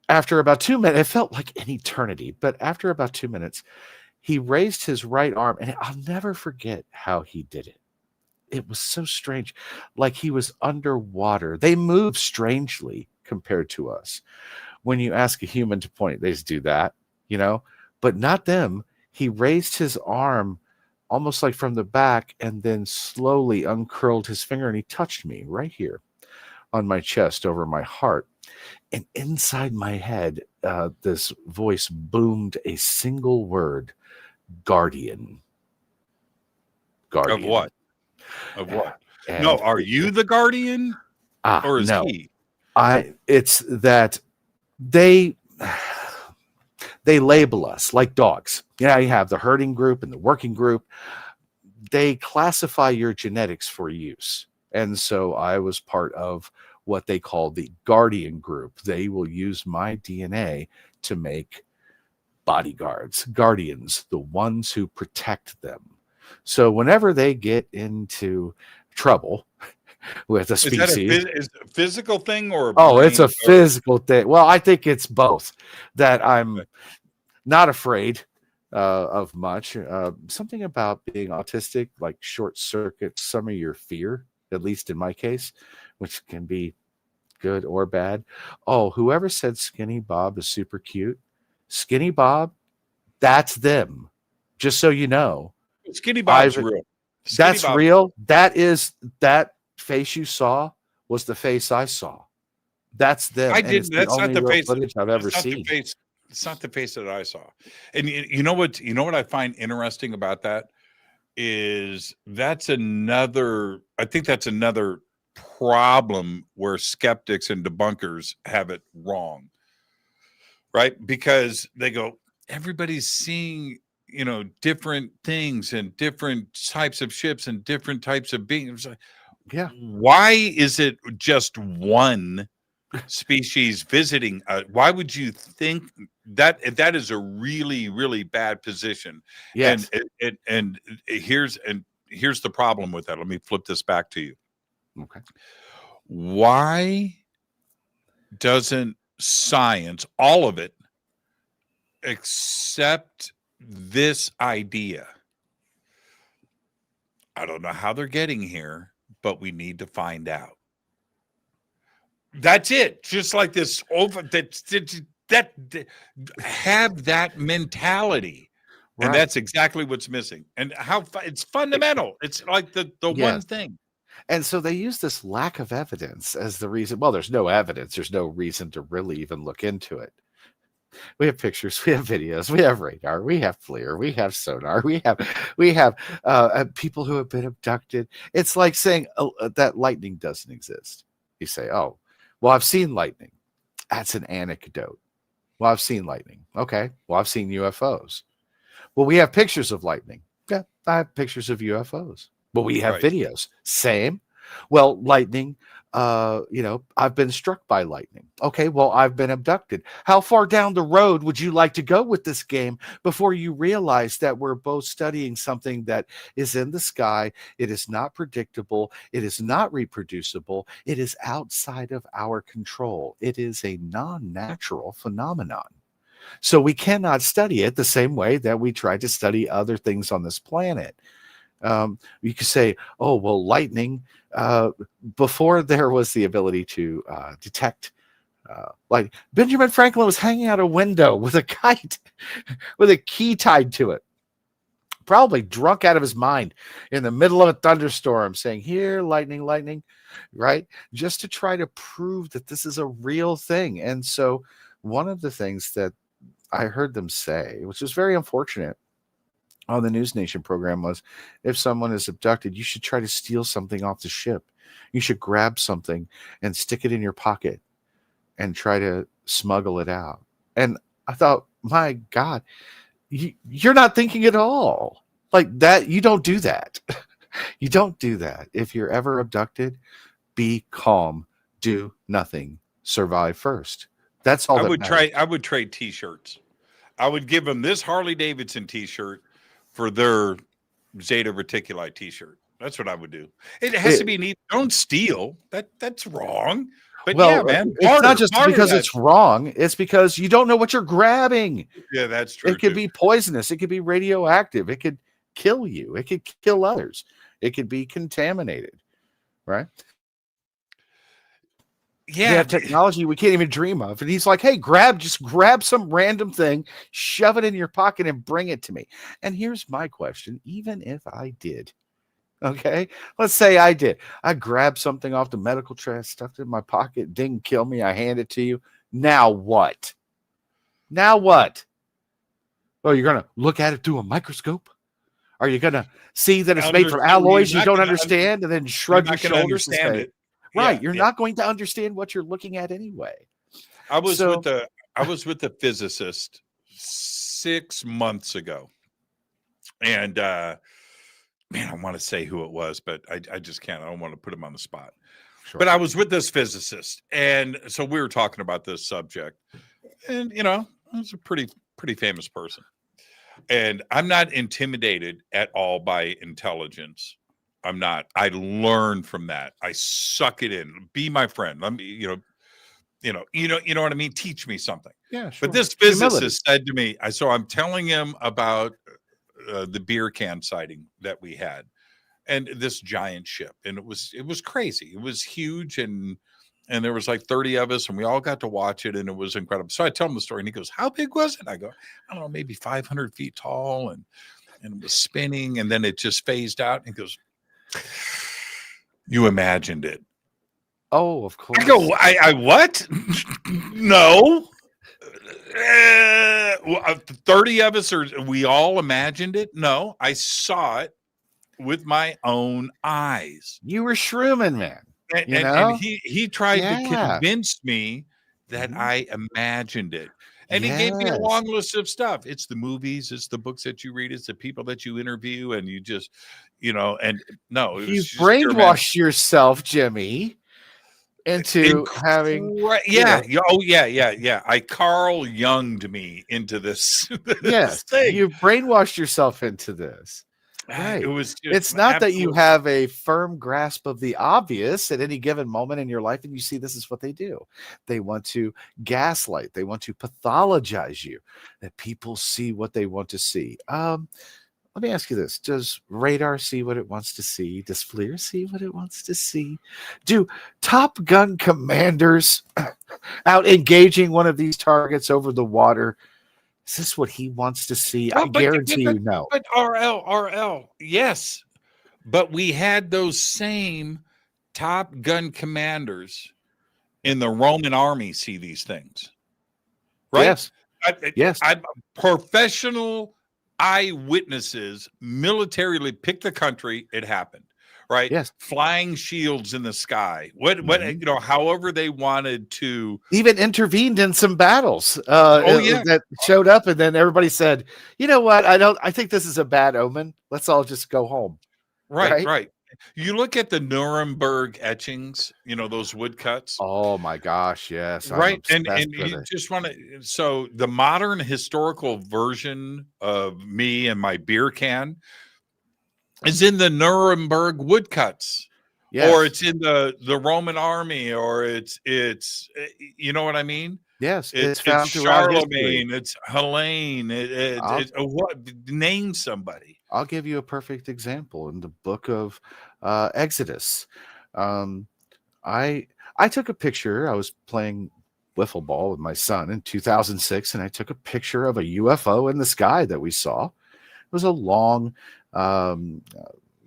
after about 2 minutes, it felt like an eternity, but after about 2 minutes, he raised his right arm, and I'll never forget how he did it. It was so strange, like he was underwater. They move strangely compared to us. When you ask a human to point, they just do that, but not them. He raised his arm almost like from the back, and then slowly uncurled his finger, and he touched me right here on my chest over my heart. And inside my head, this voice boomed a single word: guardian. Guardian. Of what? Of what? And No, are you the guardian? Or is no. he? It's that they label us like dogs. You have the herding group and the working group. They classify your genetics for use. And so I was part of what they call the guardian group. They will use my DNA to make bodyguards, guardians, the ones who protect them. So whenever they get into trouble with a species, is that a physical thing or it's a physical thing. Well, I think it's both. That I'm not afraid of much. Something about being autistic, like short circuits some of your fear, at least in my case, which can be good or bad. Oh, whoever said Skinny Bob is super cute, Skinny Bob, that's them. Just so you know. Skinny Bob's real. That's real. That face you saw was the face I saw. That's them. That's not the face footage I've ever seen. It's not the face that I saw. And you know what I find interesting about that? that's another problem where skeptics and debunkers have it wrong, right? Because they go, everybody's seeing, different things and different types of ships and different types of beings. Yeah. Why is it just one species visiting? Why would you think that is a really, really bad position? Yes. And here's the problem with that. Let me flip this back to you. Okay. Why doesn't science, all of it, accept this idea? I don't know how they're getting here, but we need to find out. That's it. Just like this that have that mentality. Right. And that's exactly what's missing. And how it's fundamental. It's like the one thing. And so they use this lack of evidence as the reason. Well, there's no evidence. There's no reason to really even look into it. We have pictures, we have videos, we have radar, we have FLIR, we have sonar, we have people who have been abducted. It's like saying that lightning doesn't exist. You say, oh, well, I've seen lightning. That's an anecdote. Well, I've seen lightning. Okay. Well, I've seen UFOs. Well, we have pictures of lightning. Yeah, I have pictures of UFOs. But we have videos. Same. Well, lightning, I've been struck by lightning. Okay, well, I've been abducted. How far down the road would you like to go with this game before you realize that we're both studying something that is in the sky? It is not predictable. It is not reproducible. It is outside of our control. It is a non-natural phenomenon. So we cannot study it the same way that we try to study other things on this planet. You could say, oh, well, lightning, before there was the ability to detect, like Benjamin Franklin was hanging out a window with a kite with a key tied to it, probably drunk out of his mind in the middle of a thunderstorm saying, here, lightning, lightning, right? Just to try to prove that this is a real thing. And so one of the things that I heard them say, which was very unfortunate, on the News Nation program was, if someone is abducted, you should try to steal something off the ship. You should grab something and stick it in your pocket and try to smuggle it out. And I thought, my God, you're not thinking at all. Like that, you don't do that. You don't do that. If you're ever abducted, be calm, do nothing, survive first. That's all I that would matters. I would trade t-shirts. I would give them this Harley Davidson t-shirt for their Zeta Reticuli t-shirt. That's what I would do. It has to be neat. Don't steal. That's wrong. But well, yeah, man. It's not just because it's wrong. It's because you don't know what you're grabbing. Yeah, that's true. It could be poisonous. It could be radioactive. It could kill you. It could kill others. It could be contaminated. Right? Yeah. We have technology we can't even dream of. And he's like, hey, just grab some random thing, shove it in your pocket and bring it to me. And here's my question. Even if I did, okay, let's say I did. I grabbed something off the medical tray, stuffed it in my pocket, didn't kill me. I hand it to you. Now what? Now what? Oh, you're going to look at it through a microscope? Are you going to see that it's made from alloys you don't understand and then shrug your shoulders and say, right, you're not going to understand what you're looking at anyway. I was with the physicist 6 months ago, and man, I want to say who it was, but I just can't. I don't want to put him on the spot. Sure. But I was with this physicist, and so we were talking about this subject, and it's a pretty famous person, and I'm not intimidated at all by intelligence. I'm not. I learn from that. I suck it in. Be my friend. Let me, you know what I mean? Teach me something. Yeah, sure. But this physicist said to me, so I'm telling him about the beer can sighting that we had, and this giant ship, and it was crazy. It was huge, and there was like 30 of us, and we all got to watch it, and it was incredible. So I tell him the story, and he goes, "How big was it?" I go, "I don't know, maybe 500 feet tall, and it was spinning, and then it just phased out." And he goes, "You imagined it." Oh, of course. I go, I what? No. 30 of us we all imagined it. No, I saw it with my own eyes. You were shrooming, man. And he tried to Yeah. convince me that Mhm. I imagined it. And he gave me a Yes. long list of stuff. It's the movies, it's the books that you read, it's the people that you interview, and you just, and no, it was You just pure magic. brainwashed yourself, Jimmy, into having, Yeah. Oh, yeah. I Carl Jung'd me into this, yes, this thing. you brainwashed yourself into this. Right. It was just It's not that you absolute- have a firm grasp of the obvious at any given moment in your life and you see this is what they do. They want to gaslight, they want to pathologize you, that people see what they want to see. Let me ask you this. Does radar see what it wants to see? Does FLIR see what it wants to see? Do Top Gun commanders out engaging one of these targets over the water, is this what he wants to see? I guarantee you no. But RL, yes. But we had those same Top Gun commanders in the Roman army see these things. Right? Yes. Yes. I'm professional eyewitnesses militarily picked the country. It happened. Right? Yes. Flying shields in the sky. What however they wanted to even intervened in some battles yeah. that showed up, and then everybody said, you know what, I think this is a bad omen, let's all just go home. Right. You look at the Nuremberg etchings, those woodcuts. Oh my gosh, yes. Right. And you just want to, so the modern historical version of me and my beer can is in the Nuremberg woodcuts. Yes. Or it's in the Roman army, or it's you know what I mean? Yes, it's found Charlemagne, it's Helene, name somebody. I'll give you a perfect example in the book of Exodus. I took a picture. I was playing wiffle ball with my son in 2006, and I took a picture of a UFO in the sky that we saw. It was a long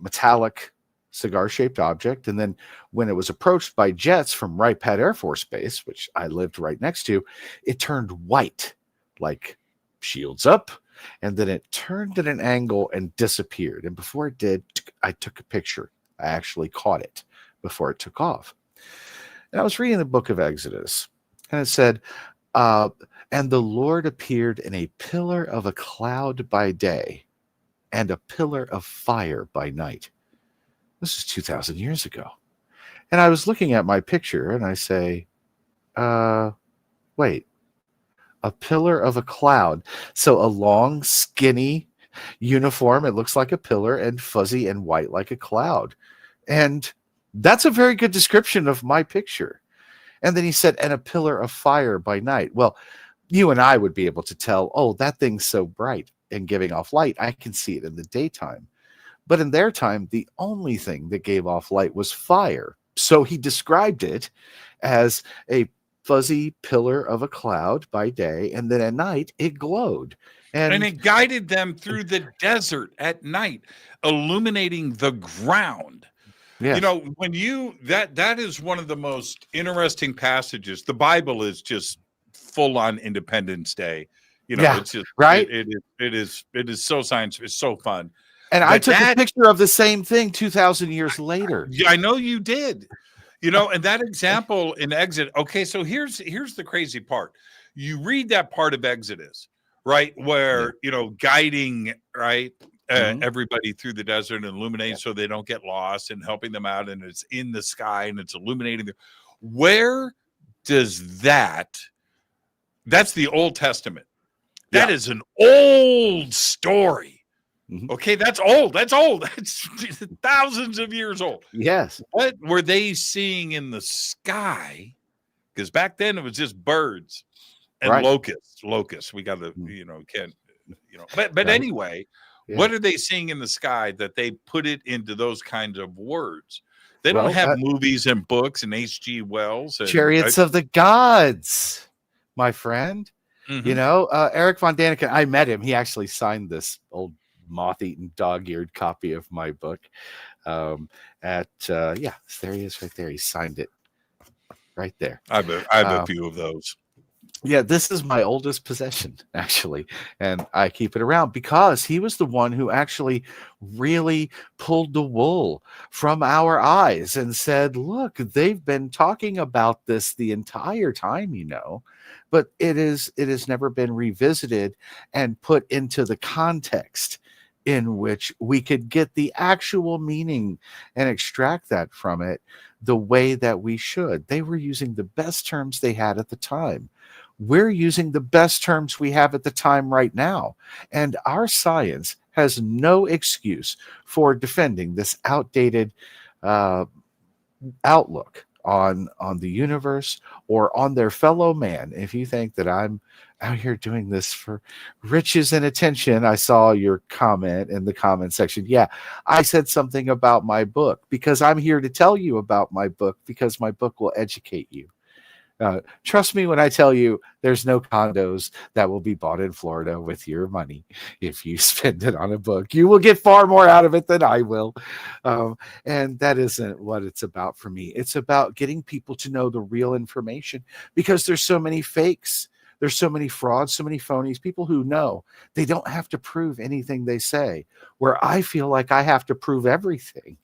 metallic cigar-shaped object, and then when it was approached by jets from Wright Pat Air Force Base, which I lived right next to, it turned white, like shields up, and then it turned at an angle and disappeared. And before it did, I took a picture. I actually caught it before it took off. And I was reading the book of Exodus, and it said, and the Lord appeared in a pillar of a cloud by day and a pillar of fire by night. This is 2,000 years ago. And I was looking at my picture and I say, wait, a pillar of a cloud. So a long, skinny uniform. It looks like a pillar, and fuzzy and white like a cloud. And that's a very good description of my picture. And then he said, and a pillar of fire by night. Well, you and I would be able to tell, oh, that thing's so bright and giving off light, I can see it in the daytime. But in their time, the only thing that gave off light was fire. So he described it as a fuzzy pillar of a cloud by day, and then at night it glowed. And it guided them through the desert at night, illuminating the ground. Yes. When that is one of the most interesting passages. The Bible is just full on Independence Day. It's just right. It is so science. It's so fun. And I took a picture of the same thing 2,000 years later. Yeah, I know you did. And that example in Exodus. Okay, so here's the crazy part. You read that part of Exodus, right, where guiding everybody through the desert and illuminating so they don't get lost, and helping them out, and it's in the sky and it's illuminating. Where does that's the Old Testament. That is an old story. Okay, that's old. That's thousands of years old. Yes. What were they seeing in the sky? Because back then it was just birds and locusts. We got to, But anyway, what are they seeing in the sky that they put it into those kinds of words? They don't have movies and books and H.G. Wells. And, Chariots of the Gods, my friend. Mm-hmm. Eric Von Daniken, I met him. He actually signed this old moth-eaten, dog-eared copy of my book. There he is right there. He signed it right there. I have a few of those. Yeah, this is my oldest possession, actually, and I keep it around because he was the one who actually really pulled the wool from our eyes and said, "Look, they've been talking about this the entire time, but it has never been revisited and put into the context in which we could get the actual meaning and extract that from it the way that we should." They were using the best terms they had at the time. We're using the best terms we have at the time right now. And our science has no excuse for defending this outdated uh, outlook on the universe or on their fellow man. If you think that I'm out here doing this for riches and attention, I saw your comment in the comment section. Yeah, I said something about my book because I'm here to tell you about my book because my book will educate you. Trust me when I tell you there's no condos that will be bought in Florida with your money if you spend it on a book. You will get far more out of it than I will. And that isn't what it's about for me. It's about getting people to know the real information because there's so many fakes. There's so many frauds, so many phonies, people who know they don't have to prove anything they say, where I feel like I have to prove everything,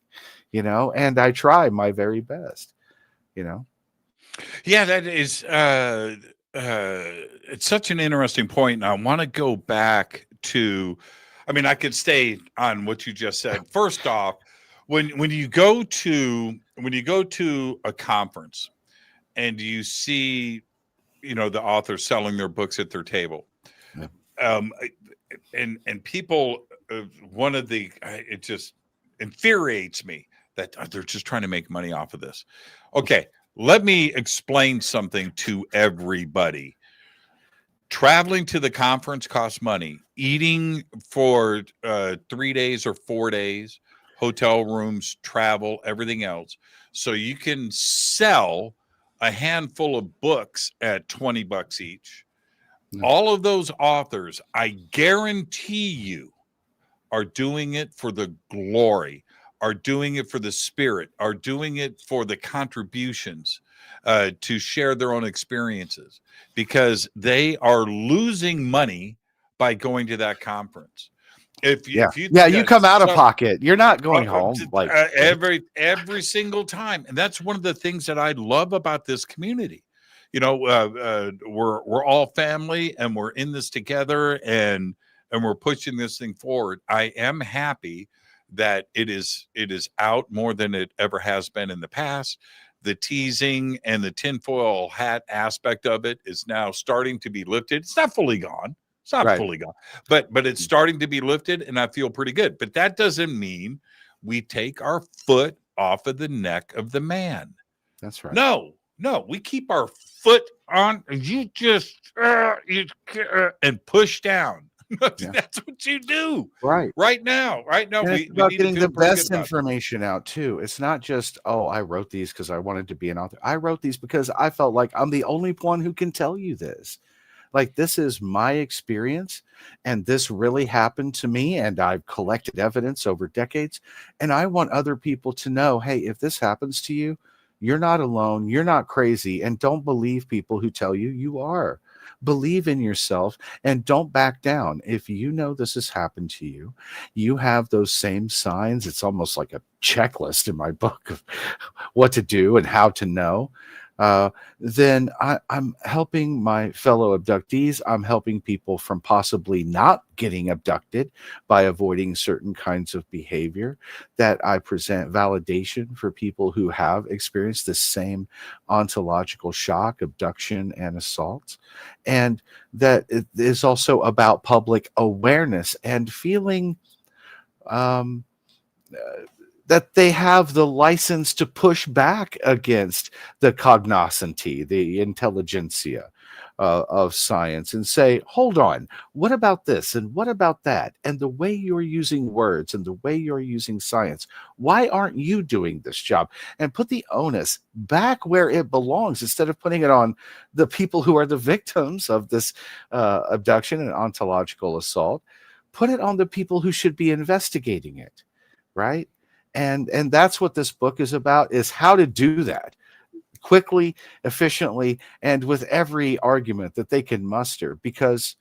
and I try my very best, Yeah, that is it's such an interesting point, and I want to go back to. I mean, I could stay on what you just said. First off, when you go to a conference and you see, the authors selling their books at their table, um, and people, one of the it just infuriates me that they're just trying to make money off of this. Okay. Let me explain something to everybody. Traveling to the conference costs money. Eating for 3 days or 4 days, hotel rooms, travel, everything else. So you can sell a handful of books at $20 each. All of those authors, I guarantee you, are doing it for the glory, are doing it for the spirit, are doing it for the contributions, to share their own experiences, because they are losing money by going to that conference. If you you come out of pocket. You're not going home like every single time, and that's one of the things that I love about this community. We're all family, and we're in this together, and we're pushing this thing forward. I am happy that it is out more than it ever has been in the past. The teasing and the tinfoil hat aspect of it is now starting to be lifted. It's not fully gone. It's not fully gone, but it's starting to be lifted, and I feel pretty good. But that doesn't mean we take our foot off of the neck of the man. That's right. No, we keep our foot on. You just and push down. That's what you do right now. And it's about getting the best information out too. It's not just, I wrote these because I wanted to be an author. I wrote these because I felt like I'm the only one who can tell you this. Like, this is my experience, and this really happened to me, and I've collected evidence over decades, and I want other people to know, hey, if this happens to you, you're not alone, you're not crazy, and don't believe people who tell you you are. Believe in yourself and don't back down. If you know this has happened to you, you have those same signs. It's almost like a checklist in my book of what to do and how to know. Then I'm helping my fellow abductees. I'm helping people from possibly not getting abducted by avoiding certain kinds of behavior. That I present validation for people who have experienced the same ontological shock, abduction, and assault. And that it is also about public awareness and feeling that they have the license to push back against the cognoscenti, the intelligentsia of science, and say, hold on, what about this and what about that? And the way you're using words and the way you're using science, why aren't you doing this job? And put the onus back where it belongs instead of putting it on the people who are the victims of this abduction and ontological assault. Put it on the people who should be investigating it, right? And that's what this book is about, is how to do that. quickly, efficiently, and with every argument that they can muster, because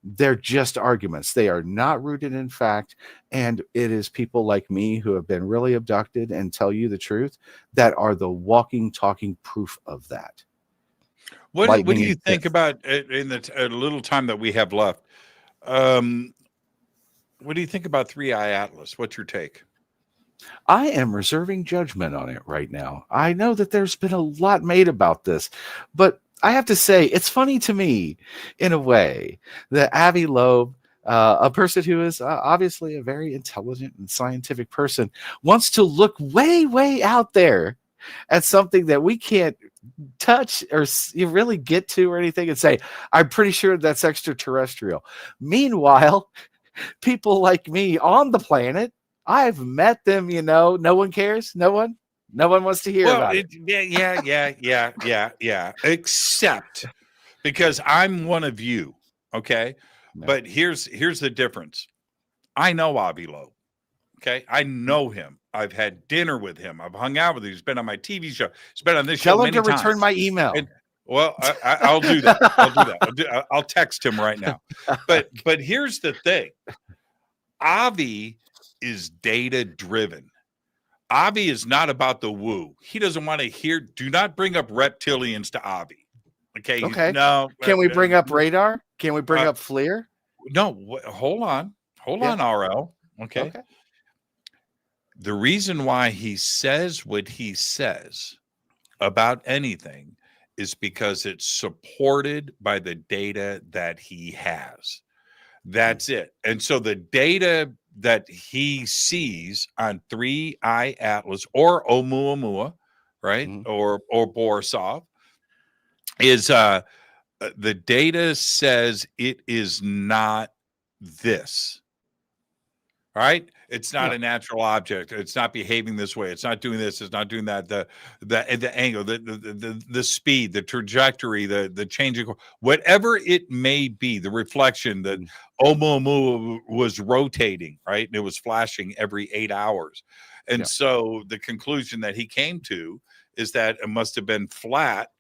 they're just arguments. They are not rooted in fact. And it is people like me who have been really abducted and tell you the truth that are the walking, talking proof of that. What do Lightning you and think fifth. about in the little time that we have left? What do you think about Three Eye Atlas? What's your take? I am reserving judgment on it right now. I know that there's been a lot made about this, but I have to say it's funny to me in a way that Avi Loeb, a person who is obviously a very intelligent and scientific person, wants to look way, way out there at something that we can't touch or you really get to or anything and say, I'm pretty sure that's extraterrestrial. Meanwhile, people like me on the planet, I've met them, no one cares. No one wants to hear about it. Yeah. Except because I'm one of you. Okay. No. But here's the difference. I know Avi Loeb. Okay. I know him. I've had dinner with him. I've hung out with him. He's been on my TV show. He's been on this show many times. Tell him to return my email. And, well, I'll do that. I'll text him right now. But here's the thing. Avi is data driven. Avi is not about the woo. He doesn't want to hear. Do not bring up reptilians to Avi. Okay. No. Can we bring up radar? Can we bring up FLIR? No. Hold on, RL. Okay. The reason why he says what he says about anything is because it's supported by the data that he has. That's it. And so the data that he sees on Three Eye Atlas or Oumuamua, right? Or Borisov is the data says it is not this. Right? It's not a natural object. It's not behaving this way. It's not doing this. It's not doing that. The angle, the speed, the trajectory, the changing, whatever it may be, the reflection that Oumuamua was rotating, right? And it was flashing every 8 hours. And so the conclusion that he came to is that it must have been flat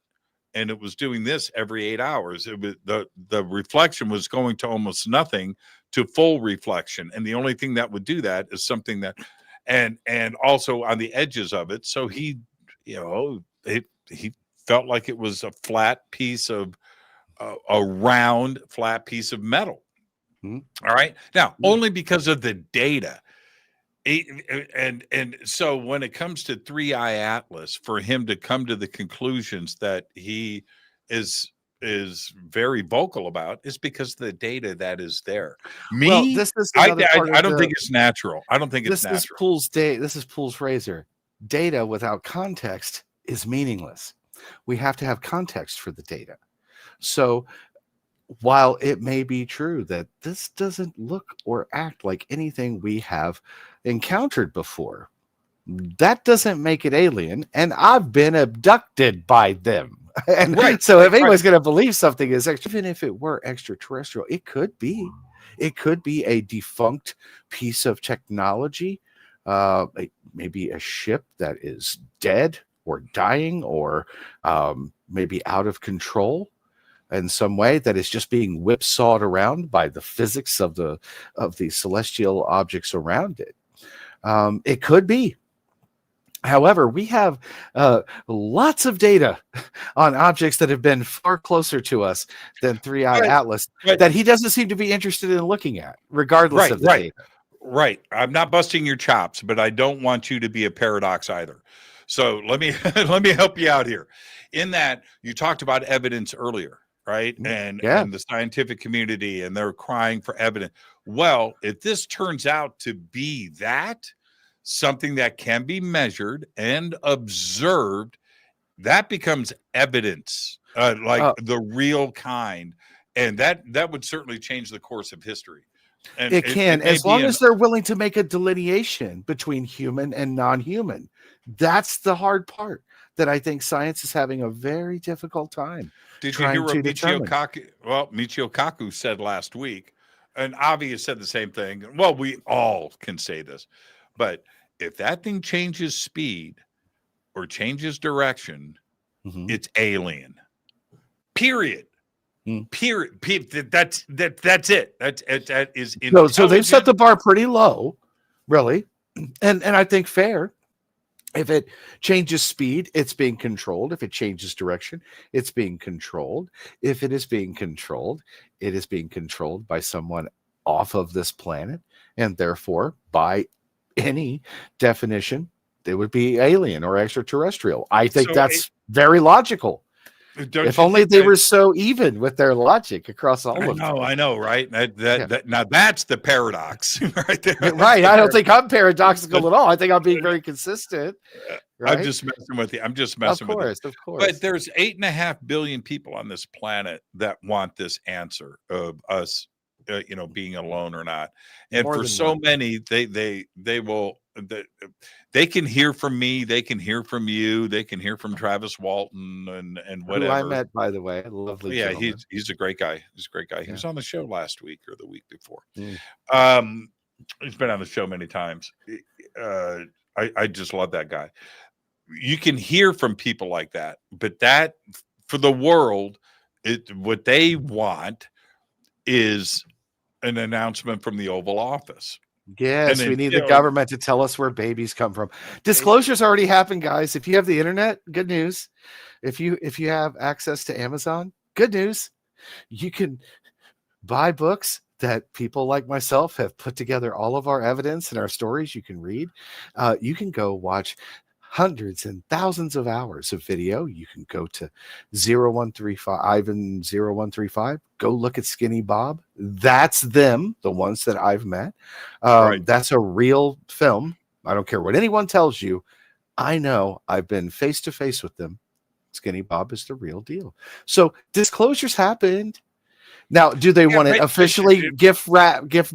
and it was doing this every 8 hours. It was, the reflection was going to almost nothing to full reflection. And the only thing that would do that is something that, and also on the edges of it. So he, he felt like it was a flat piece of, a round flat piece of metal. All right. Now, only because of the data. And so when it comes to Three Eye Atlas, for him to come to the conclusions that he is very vocal about is because the data that is there. This is I don't think it's natural. I don't think it's natural. This is Poole's razor. Data without context is meaningless. We have to have context for the data. So while it may be true that this doesn't look or act like anything we have encountered before, that doesn't make it alien, and I've been abducted by them. And so if anyone's going to believe something is extra, even if it were extraterrestrial, it could be a defunct piece of technology, maybe a ship that is dead or dying, or maybe out of control in some way, that is just being whipsawed around by the physics of the celestial objects around it. It could be. However, we have lots of data on objects that have been far closer to us than Three Eye Atlas that he doesn't seem to be interested in looking at, regardless of the data. Right. I'm not busting your chops, but I don't want you to be a paradox either. So let me help you out here. In that, you talked about evidence earlier, right? And the scientific community, and they're crying for evidence. Well, if this turns out to be that, something that can be measured and observed, that becomes evidence, the real kind. And that would certainly change the course of history. And it can, as long as they're willing to make a delineation between human and non-human. That's the hard part that I think science is having a very difficult time. Did you hear what Michio Kaku? Well, Michio Kaku said last week, and Avi has said the same thing. Well, we all can say this, but if that thing changes speed or changes direction, Mhm. it's alien. Period. Mm. Period. That's it. That is So they've set the intelligent. bar pretty low, really, and I think fair. If it changes speed, it's being controlled. If it changes direction, it's being controlled. If it is being controlled, it is being controlled by someone off of this planet, and therefore, by any definition, they would be alien or extraterrestrial. I think So that's very logical. don't If you only think they that- were so even with their logic across all of them. I know, right? Yeah. Now that's the paradox, right there. Right. I don't think I'm paradoxical at all. I think I'm being very consistent. Right? I'm just messing with you. I'm just Of messing with you. course, of course. But there's 8.5 billion people on this planet that want this answer of us, being alone or not. And More for than so one. many, they can hear from me, they can hear from you, they can hear from Travis Walton and Who I whatever. met, by the way, a lovely Yeah, gentleman. he's a great guy. He's a great guy. He Yeah. was on the show last week or the week before. Mm. He's been on the show many times. I just love that guy. You can hear from people like that, but that for the world, what they want is an announcement from the Oval Office. Yes, And we need the until- government to tell us where babies come from. Disclosures already happened, guys. If you have the internet, good news. If you have access to Amazon, good news. You can buy books that people like myself have put together all of our evidence and our stories you can read. You can go watch hundreds and thousands of hours of video. You can go to 0135 Ivan 0135. Go look at Skinny Bob. That's them, the ones that I've met. Right. That's a real film. I don't care what anyone tells you. I know I've been face to face with them. Skinny Bob is the real deal. So disclosures happened. Now, do they want it officially gift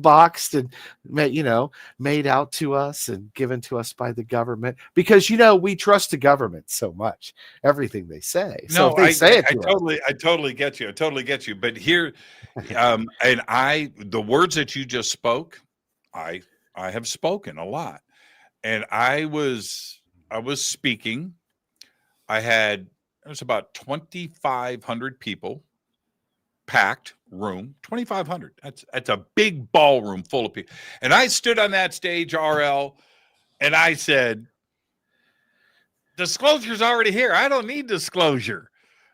boxed and made out to us and given to us by the government? Because we trust the government so much, everything they say. So if they say it to us, I totally get you. I totally get you. But here, and the words that you just spoke, I have spoken a lot, and I was speaking. It was about 2,500 people. Packed room, 2,500. That's a big ballroom full of people. And I stood on that stage, RL, and I said, disclosure's already here. I don't need disclosure.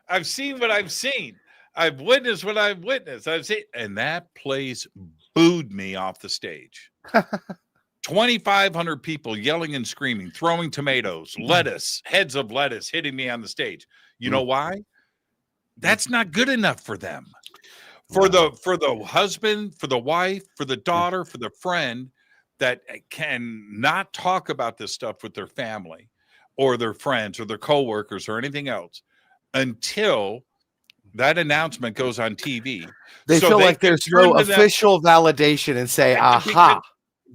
I've seen what I've seen. I've witnessed what I've witnessed. And that place booed me off the stage. 2,500 people yelling and screaming, throwing tomatoes, lettuce, heads of lettuce hitting me on the stage. You know why? That's not good enough for them. For the husband, for the wife, for the daughter, for the friend that can not talk about this stuff with their family or their friends or their coworkers or anything else until that announcement goes on TV. They feel like there's no official validation and say, aha.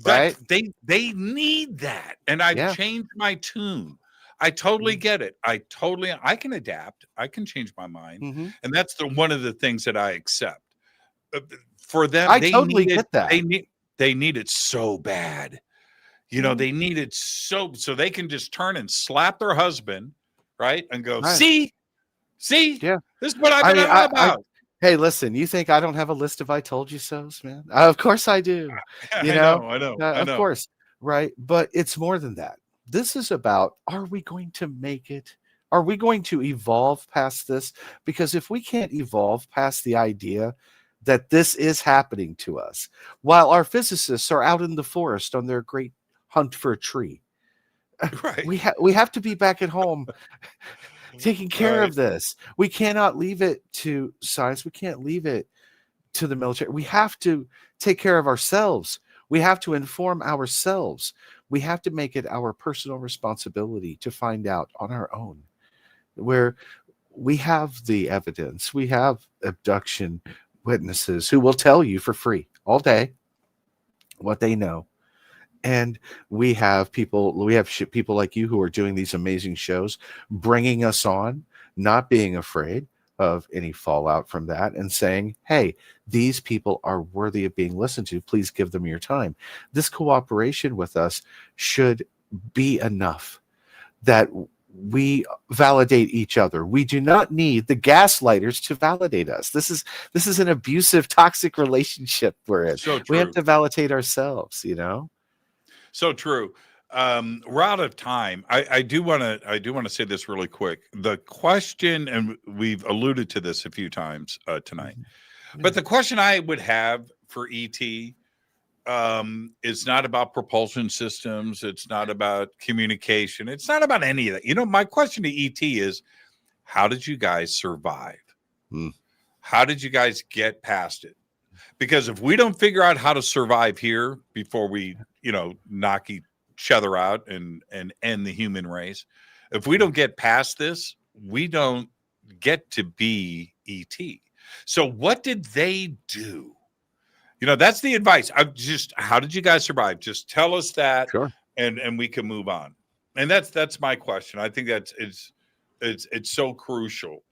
Right? They need that. And I've changed my tune. I totally get it. I can adapt. I can change my mind. Mm-hmm. And that's one of the things that I accept. For them, I totally get that. They need it so bad. They need it so they can just turn and slap their husband, right? And go, see? Yeah. This is what I've been on about. Hey, listen, you think I don't have a list of I told you so's, man? Of course I do. I know. Of course. Right. But it's more than that. This is about, are we going to make it? Are we going to evolve past this? Because if we can't evolve past the idea that this is happening to us, while our physicists are out in the forest on their great hunt for a tree, right? We have to be back at home taking care of this. We cannot leave it to science. We can't leave it to the military. We have to take care of ourselves. We have to inform ourselves. We have to make it our personal responsibility to find out on our own, where we have the evidence. We have abduction witnesses who will tell you for free all day what they know. And we have people like you who are doing these amazing shows, bringing us on, not being afraid of any fallout from that, and saying, hey, these people are worthy of being listened to. Please give them your time. This cooperation with us should be enough that we validate each other. We do not need the gaslighters to validate us. This is an abusive, toxic relationship we're in. So We have true. to validate ourselves, you know? So true. We're out of time. I do want to say this really quick. The question, and we've alluded to this a few times tonight, but the question I would have for ET is not about propulsion systems. It's not about communication. It's not about any of that. You know, my question to ET is, how did you guys survive? How did you guys get past it? Because if we don't figure out how to survive here before we, knock each other out and end the human race, if we don't get past this, we don't get to be ET. So what did they do? That's the advice. How did you guys survive? Just tell us that, Sure. and we can move on. And that's my question. I think it's so crucial.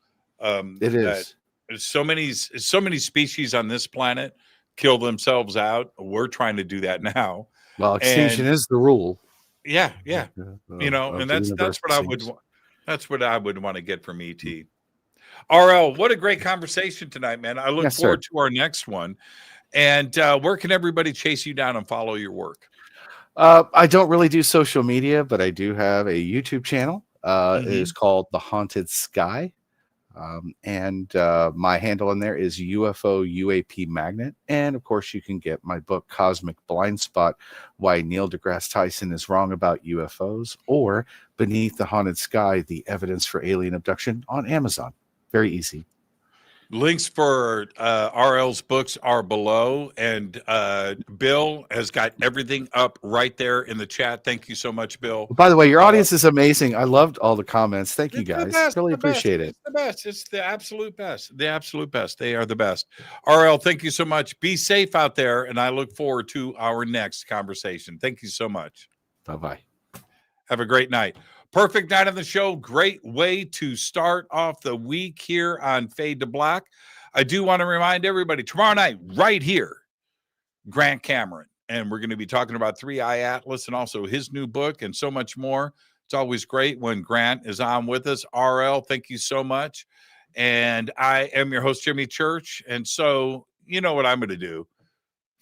It is. There's so many species on this planet kill themselves out. We're trying to do that now. Well, extinction is the rule. Yeah. And that's what I would want to get from ET. RL, what a great conversation tonight, man. I look forward to our next one. And where can everybody chase you down and follow your work? I don't really do social media, but I do have a YouTube channel. It is called The Haunted Sky. And my handle in there is UFO UAP Magnet. And of course, you can get my book, Cosmic Blind Spot, Why Neil deGrasse Tyson is Wrong About UFOs, or Beneath the Haunted Sky, The Evidence for Alien Abduction, on Amazon. Very easy. Links for RL's books are below, and Bill has got everything up right there in the chat. Thank you so much, Bill. By the way, your audience is amazing. I loved all the comments. Thank you, guys. Really appreciate it. It's the best. It's the absolute best. The absolute best. They are the best. RL, thank you so much. Be safe out there, and I look forward to our next conversation. Thank you so much. Bye-bye. Have a great night. Perfect night on the show. Great way to start off the week here on Fade to Black. I do want to remind everybody, tomorrow night, right here, Grant Cameron. And we're going to be talking about 3-Eye Atlas and also his new book and so much more. It's always great when Grant is on with us. RL, thank you so much. And I am your host, Jimmy Church. And so, you know what I'm going to do.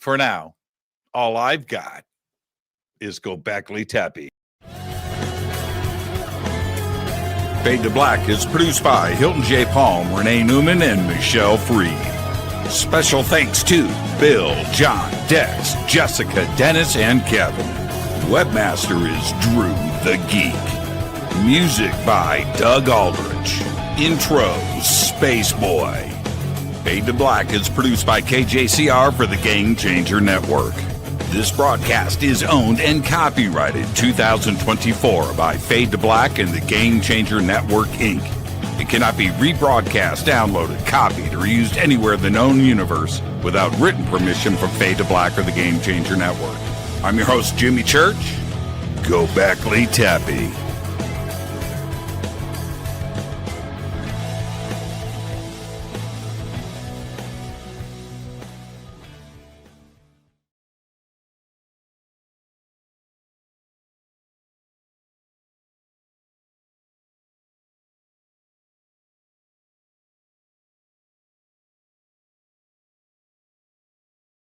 For now, all I've got is Gobekli Tepe. Fade to Black is produced by Hilton J. Palm, Renee Newman, and Michelle Freed. Special thanks to Bill, John, Dex, Jessica, Dennis, and Kevin. Webmaster is Drew the Geek. Music by Doug Aldrich. Intro, Space Boy. Fade to Black is produced by KJCR for the Game Changer Network. This broadcast is owned and copyrighted 2024 by Fade to Black and the Game Changer Network, Inc. It cannot be rebroadcast, downloaded, copied, or used anywhere in the known universe without written permission from Fade to Black or the Game Changer Network. I'm your host, Jimmy Church. Gobekli Tepe.